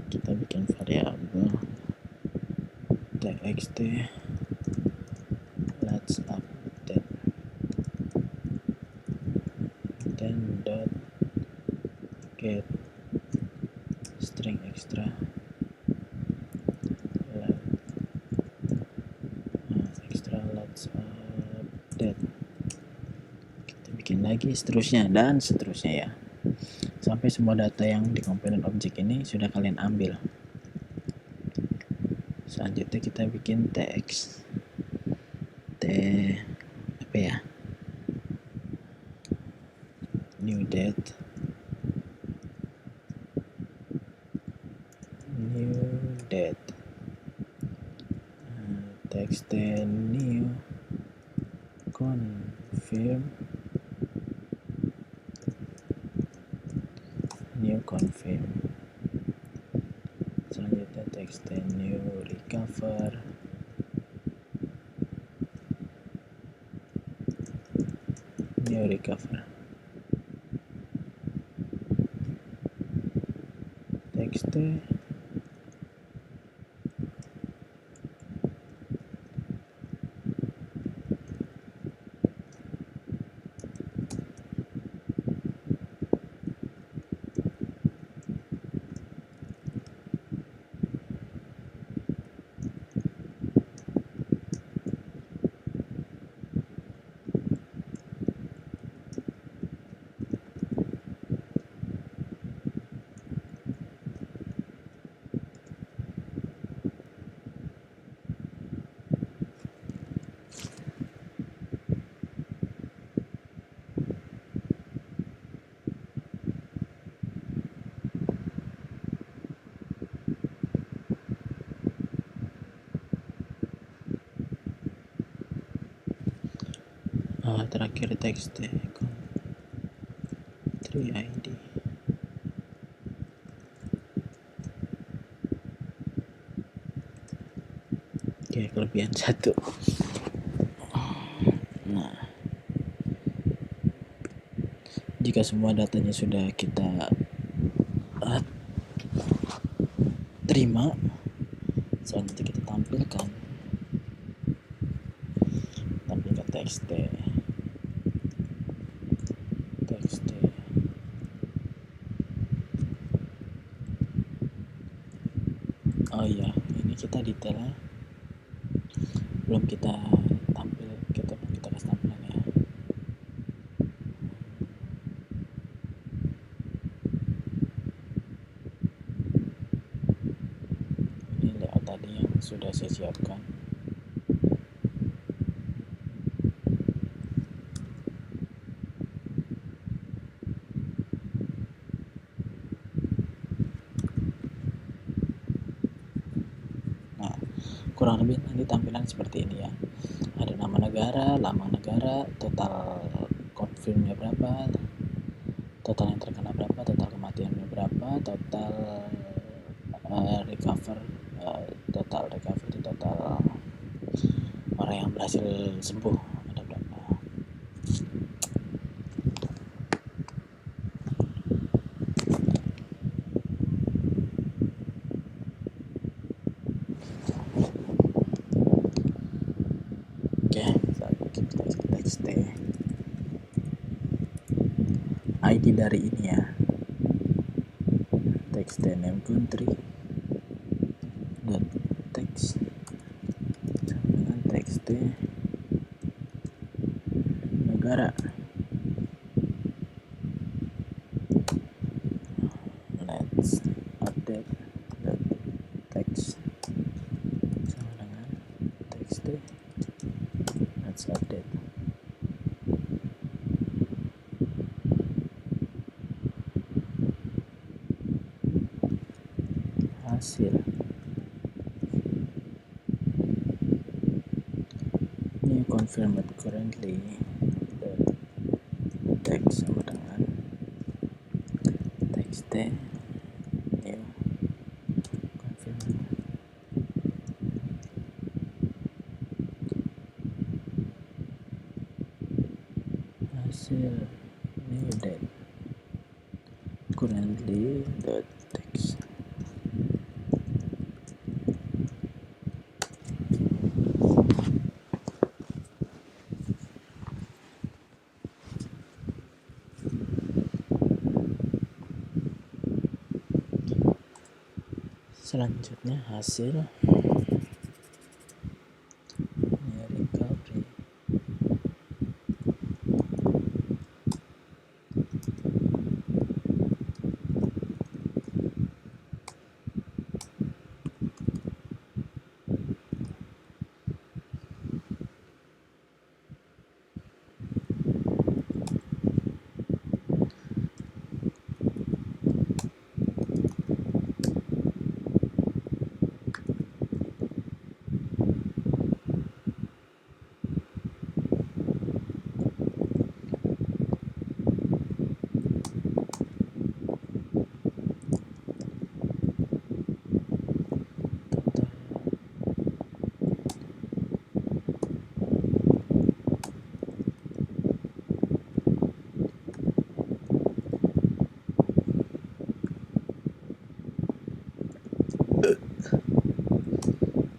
Kita bikin variabel txt let's update then dot get string extra let's update. Kita bikin lagi seterusnya dan seterusnya ya, sampai semua data yang di komponen objek ini sudah kalian ambil. Selanjutnya kita bikin teks apa ya, new date text new confirm. Selanjutnya text new recover. Text terakhir text country ID. Oke, kelebihan 1. Nah, jika semua datanya sudah kita terima, selanjutnya kita tampilkan txt oh iya, ini kita detailnya belum kita kasih tampilan ya. Ini layout tadi yang sudah saya siapkan. Kurang lebih nanti tampilan seperti ini ya. Ada nama negara, lambang negara, total confirmnya berapa, total yang terkena berapa, total kematiannya berapa, total recover itu total orang yang berhasil sembuh ada berapa. Text ID dari ini ya, text name country dot text sama dengan text negara. Let's update teks sama dengan txt. Let's update. Hasil ini confirm that currently the text sama dengan txt. New confirm hasil new date currently dot text. Selanjutnya hasil recovery.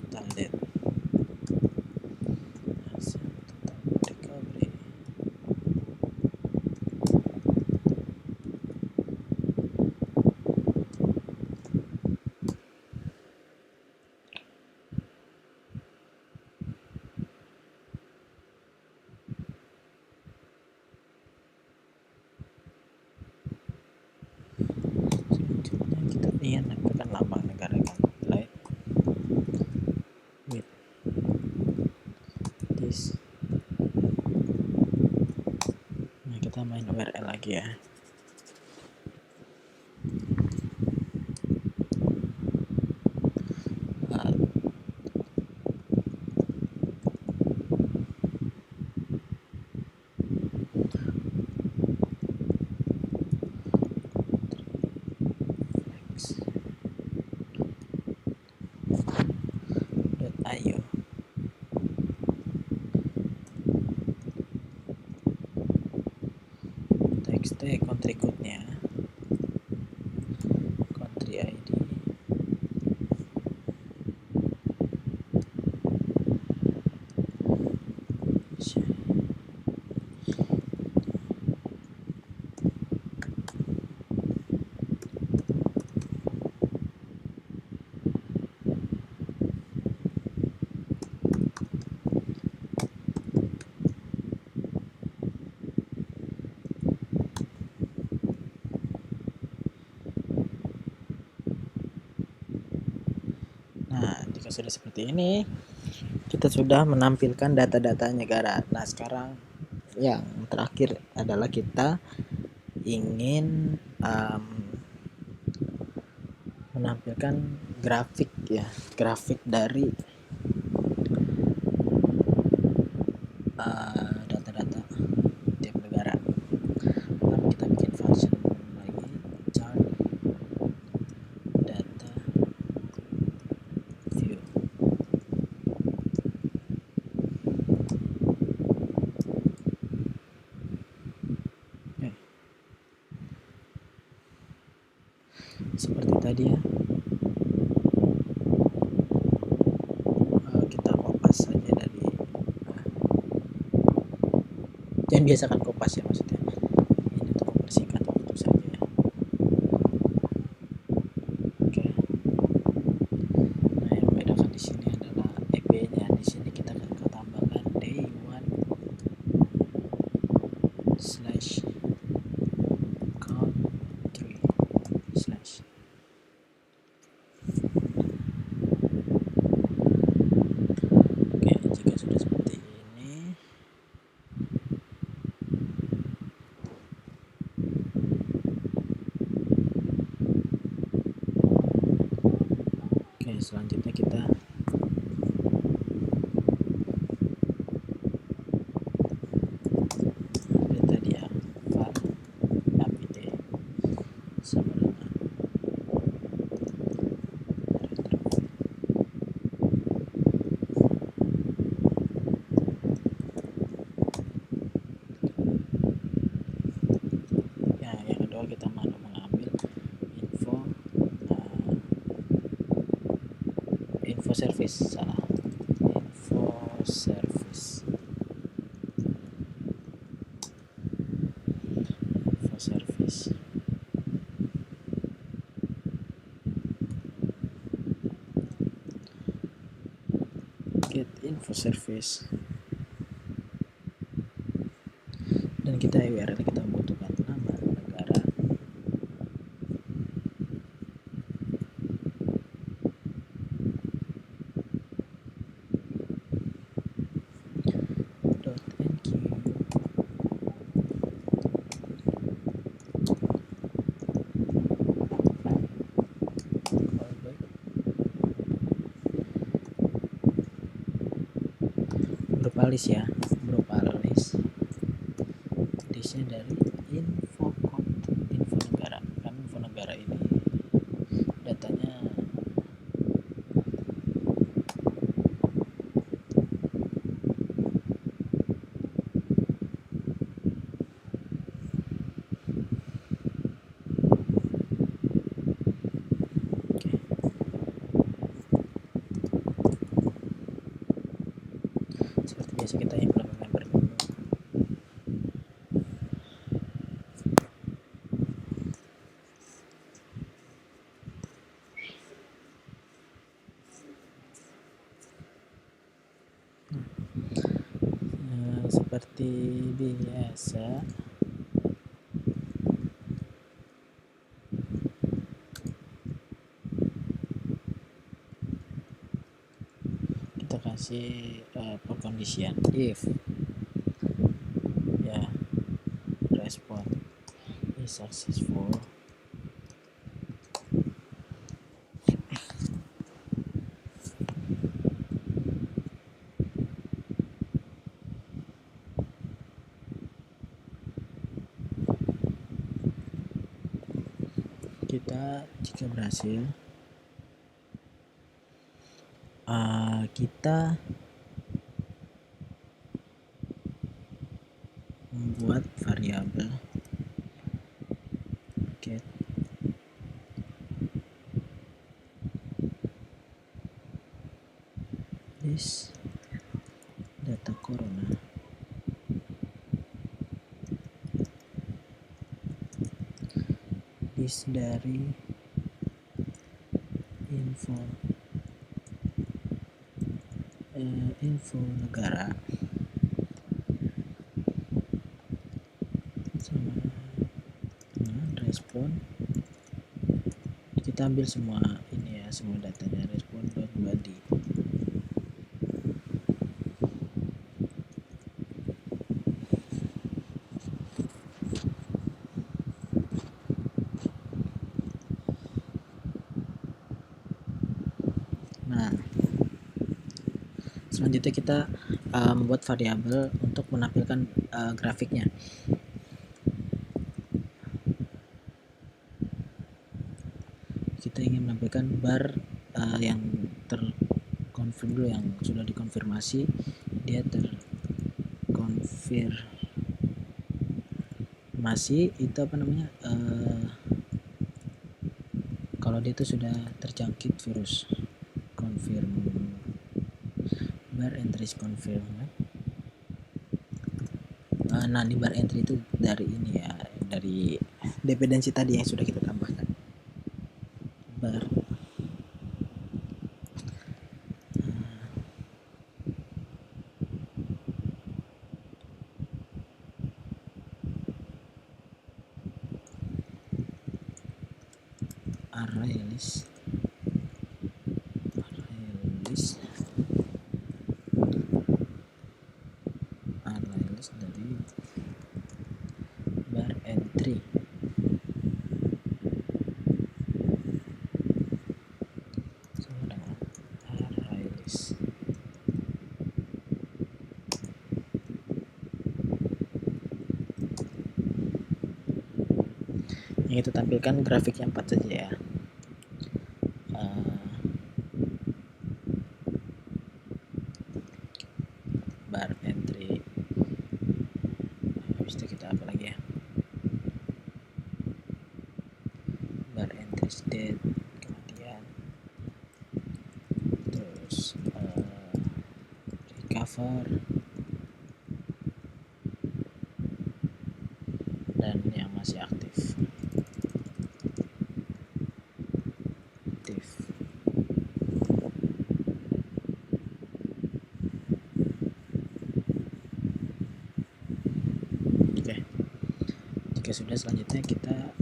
Total date hasil total recovery. Selanjutnya kita nampilkan lambang negara kan, right? With this. Nah, kita main URL lagi ya. .io txt country code-nya, country ID, Nah, jika sudah seperti ini, kita sudah menampilkan data-data negara. Nah, sekarang yang terakhir adalah kita ingin menampilkan grafik ya, grafik dari data-data tiap negara. Lalu kita bikin function lagi, chart data view. Seperti tadi ya, kita kopas saja dari jangan biasakan kopas ya, maksudnya ini untuk mempersingkat waktu saja ya. Oke. Nah, yang membedakan di sini adalah EP-nya. Di sini kita akan tambahkan day 1 slash country slash. selanjutnya kita update tadi ya, file apt sama dengan retrofit. Ya, yang kedua kita mengambil info service, salah, info service, get info service, dan kita URL kita membutuhkan nama negara, .enq, callback, berupa list ya, berupa list, listnya dari info negara. Kan info negara ini datanya seperti biasa kita implement member dulu. Seperti biasa kita kasih percondition if ya respon is successful, kita jika berhasil kita membuat variabel get this data corona this dari info negara sama dengan respon, kita ambil semua ini ya, semua datanya respon.body. Nah, selanjutnya kita membuat variabel untuk menampilkan grafiknya. Kita ingin menampilkan bar yang terkonfirm dulu, yang sudah dikonfirmasi dia terkonfirmasi itu apa namanya, kalau dia itu sudah terjangkit virus, confirm bar entry is confirm. Nah, di bar entry itu dari ini ya, dari dependensi tadi yang sudah kita tambahkan. Bar array list dari bar entry Yang kita tampilkan grafiknya 4 saja ya. Bar entry, habis itu kita apa lagi ya, bar entry date, kemudian terus recover, dan yang masih aktif. Oke, jika sudah, selanjutnya kita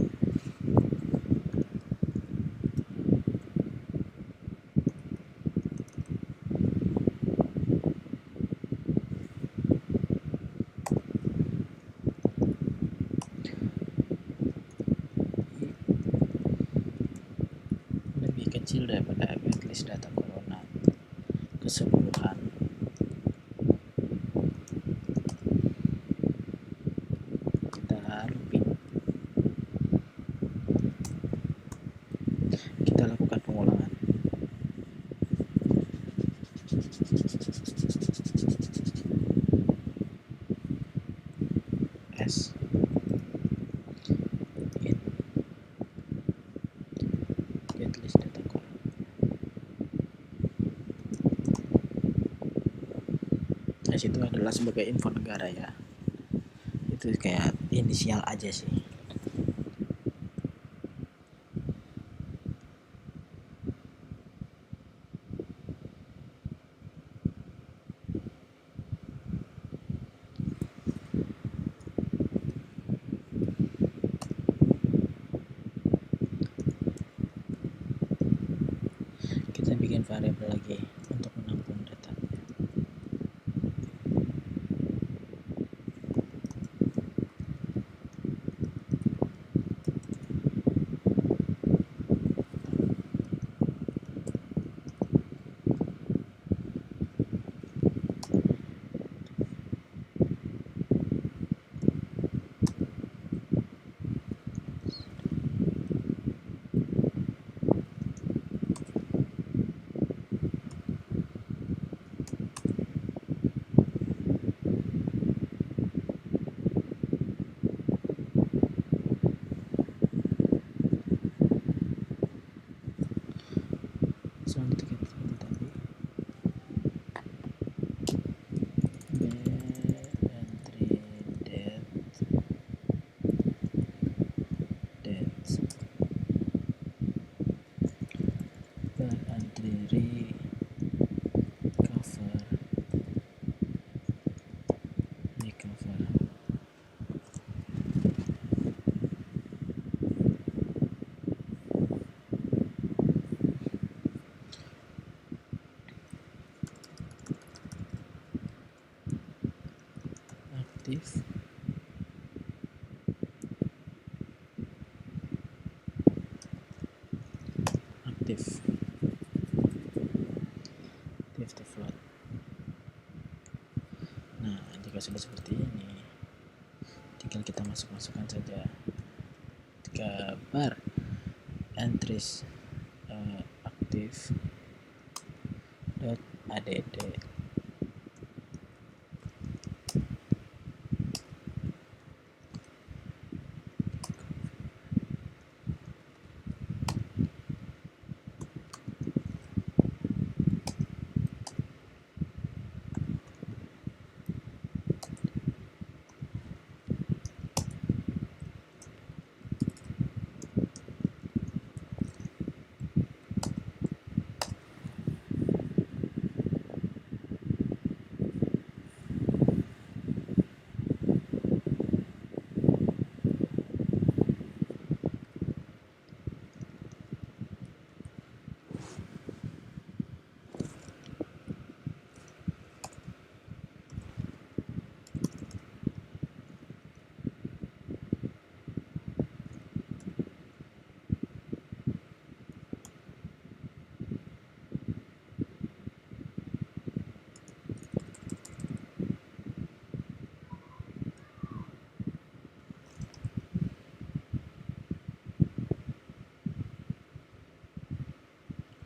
lebih kecil daripada event list data corona keseluruhan. Kita looping, kita lakukan pengulangan. S in get list data corona. Nah, situ adalah sebagai info negara ya, itu kayak inisial aja sih. Kita bikin variabel lagi untuk menampung data. Selanjutnya kita tadi entry date bar entry recover aktif, to float. Nah, jika sudah seperti ini, tinggal kita masukkan saja ke bar entries aktif .add.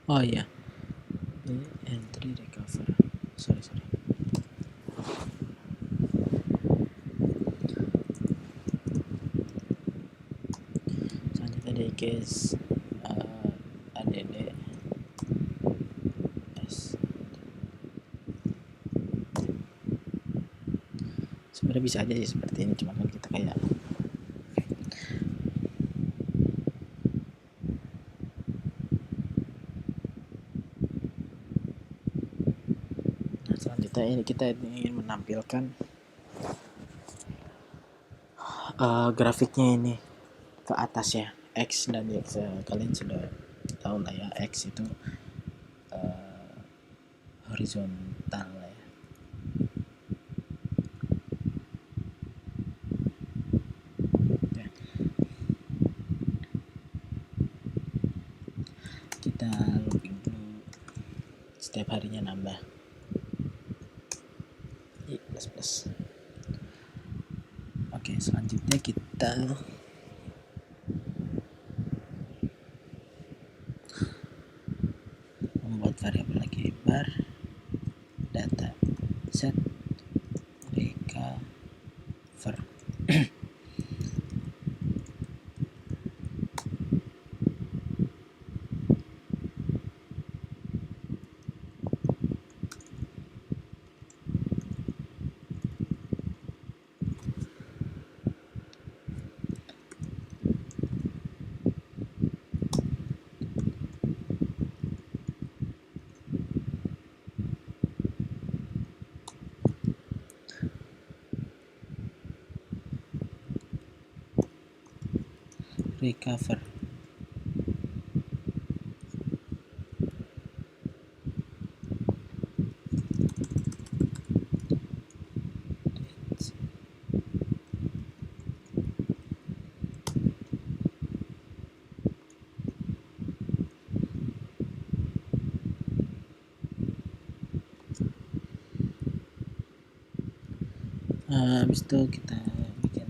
Oh iya, ini entry recover. Sorry. Selanjutnya dari case ADD S. Sebenarnya bisa aja sih seperti ini, cuma kan kita kayak selanjutnya ini kita ingin menampilkan grafiknya ini ke atas ya, X dan X. Kalian sudah tahu lah ya, X itu horizontal lah ya. Kita looping dulu, setiap harinya nambah plus. Oke, selanjutnya kita membuat variabel lagi, bar data set recover. Recover. Habis itu kita bikin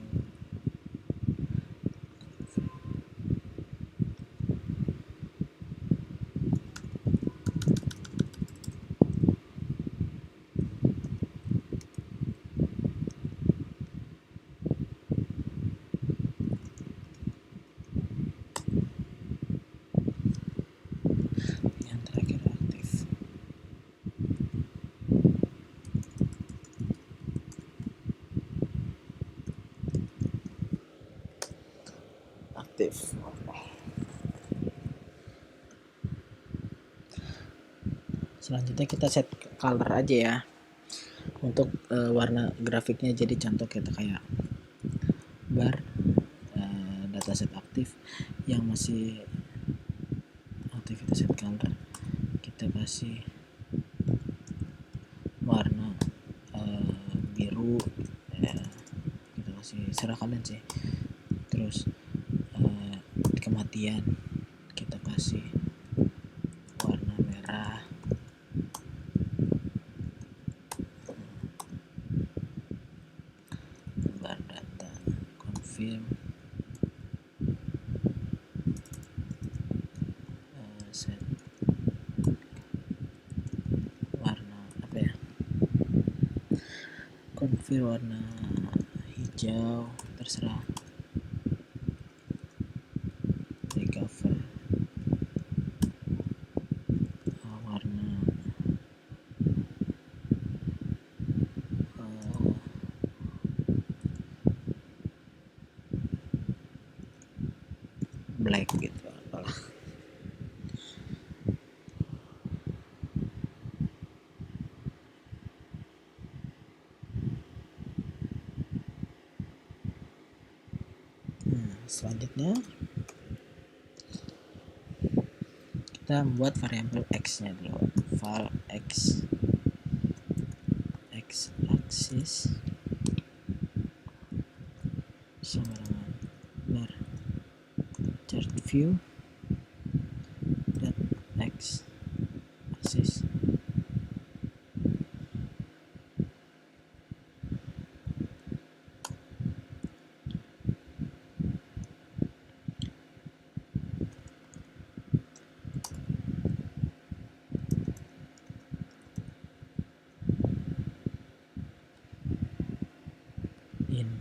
yang terakhir aktif. Selanjutnya kita set color aja ya untuk warna grafiknya. Jadi contoh kita kayak bar dataset aktif yang masih aktif, kita set color, kita kasih warna biru ya, kita kasih serah kalian sih. Terus kematian kita kasih warna merah. Bar data confirm set warna apa ya, confirm warna hijau, terserah. Recover warna black gitu apalah. Selanjutnya kita membuat variabel x nya dulu, val x axis sama dengan bar chart view dot x axis.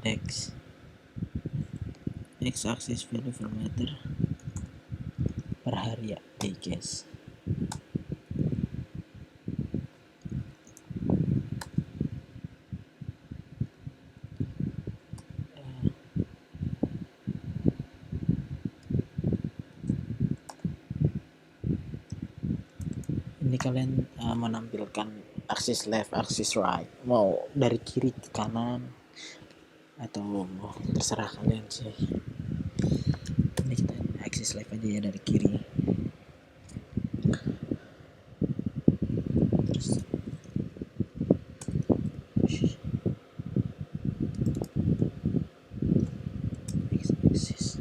x axis value per meter per hari ya, guys. Ini kalian menampilkan aksis left, aksis right, mau dari kiri ke kanan atau terserah kalian sih. Ini kita aksis left aja ya, dari kiri. Terus aksis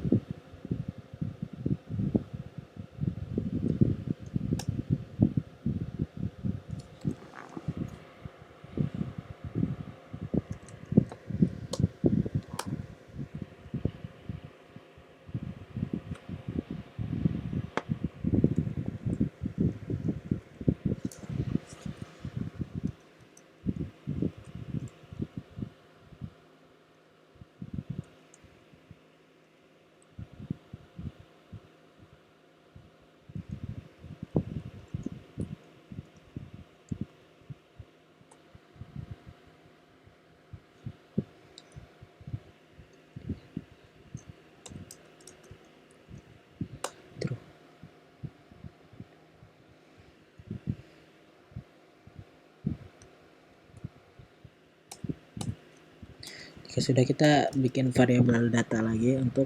jika sudah, kita bikin variabel data lagi untuk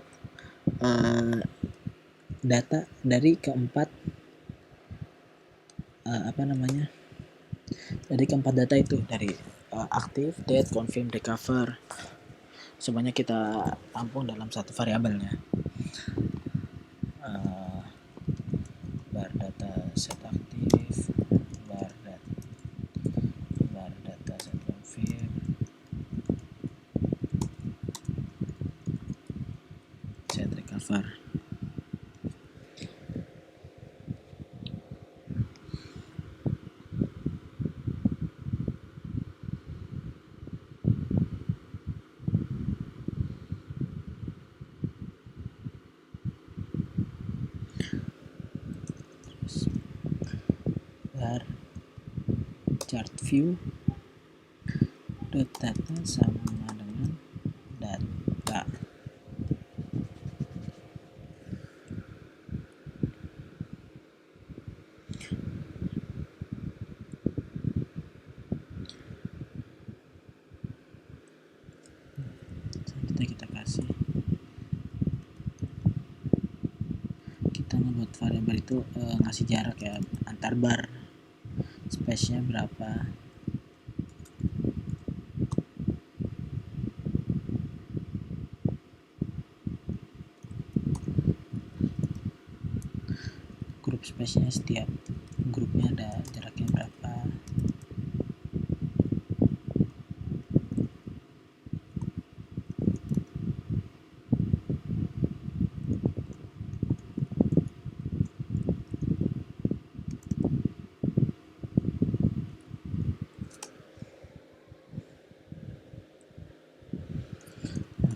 data dari keempat dari keempat data itu, dari aktif, date, confirm, recover, semuanya kita tampung dalam satu variabelnya. Bar data set aktif, bar data set confirm, set recover. Bar chart view dot data sama dengan data. Kita kasih, kita membuat variabel itu ngasih jarak ya antar bar, space-nya berapa, grup space-nya, setiap grupnya ada jaraknya berapa.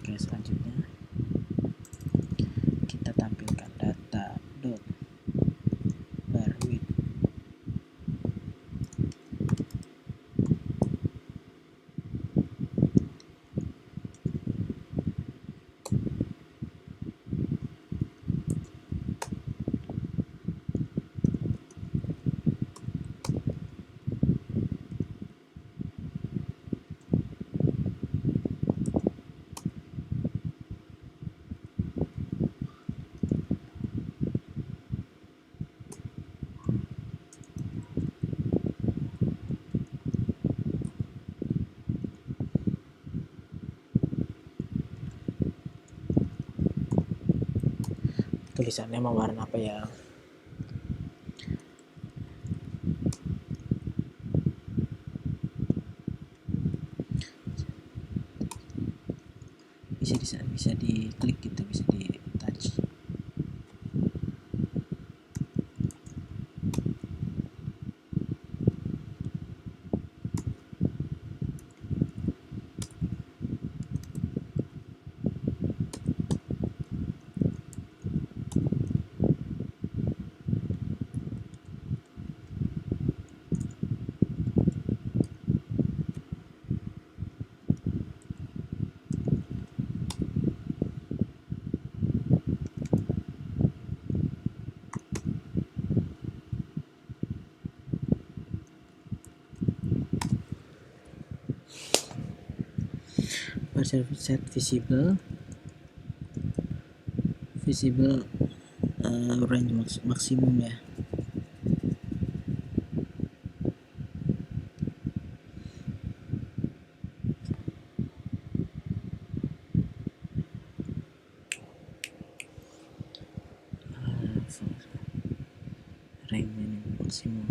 Oke, selanjutnya kita tampilkan data dot bar width. Tulisannya mau warna apa ya? Bisa diklik gitu, bisa di touch. set visible range maksimum ya. Range minimum maksimum.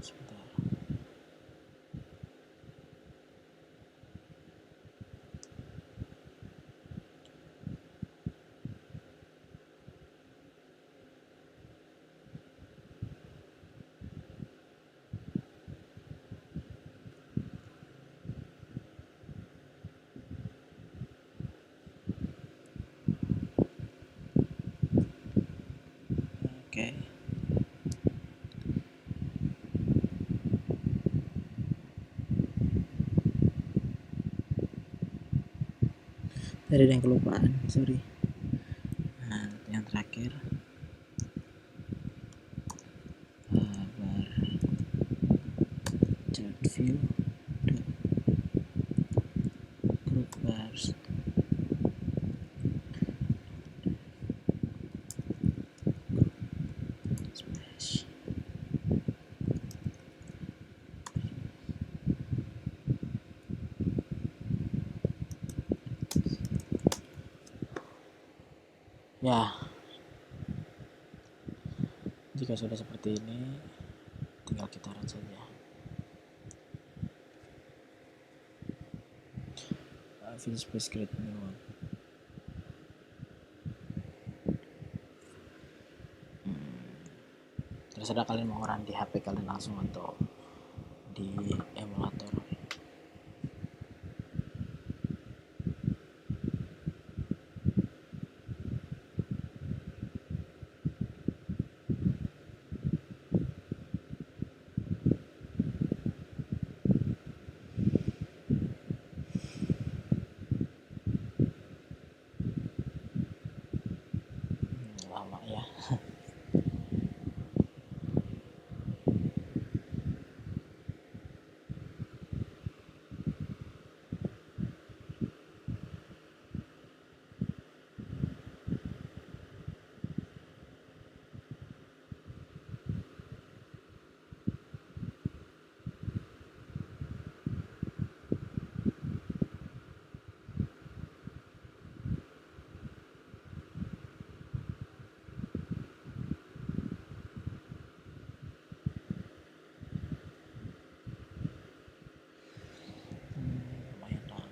Sebentar. Oke. Tadi ada yang kelupaan, sorry. Nah, yang terakhir bar chart view group bars. Smash. Ya, jika sudah seperti ini, tinggal kita run saja. Finish space create new one. Terserah kalian mau run di HP kalian langsung atau di emulator. Lama ya. Lumayan lama.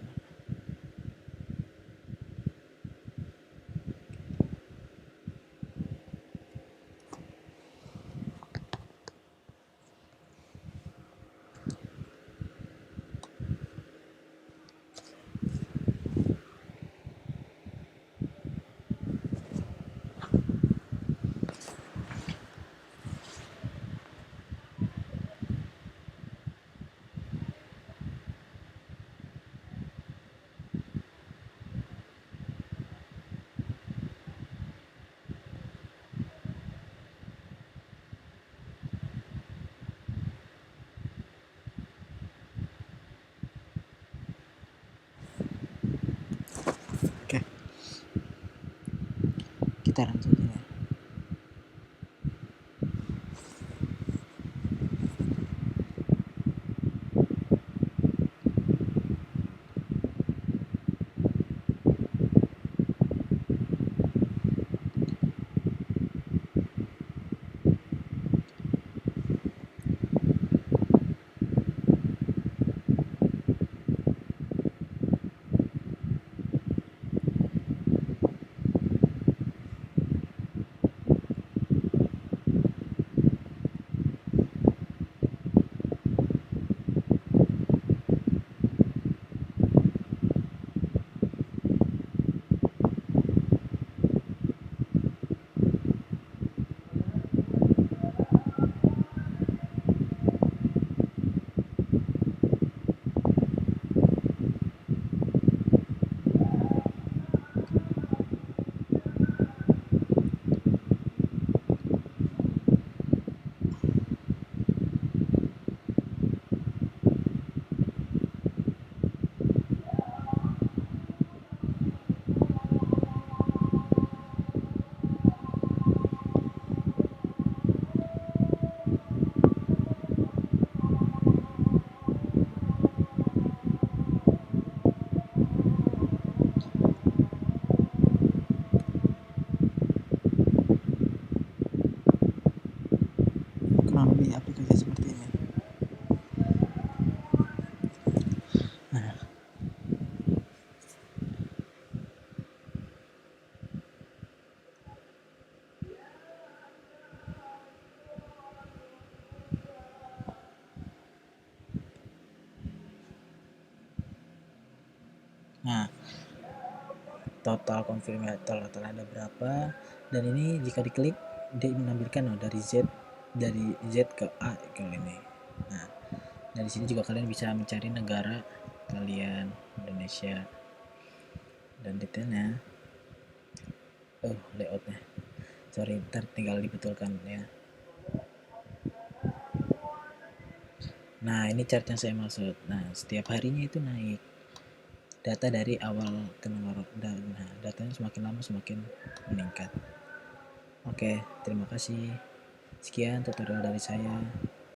Oke, kita run saja ya. Nah, total konfirmator total ada berapa, dan ini jika diklik dia menampilkan dari Z ke A kalau ini. Nah, dari sini juga kalian bisa mencari negara kalian, Indonesia, dan detailnya. Layoutnya sorry, ntar tinggal dibetulkan ya. Nah, ini chart yang saya maksud. Nah, setiap harinya itu naik data dari awal dan datanya semakin lama semakin meningkat. Oke, terima kasih. Sekian tutorial dari saya.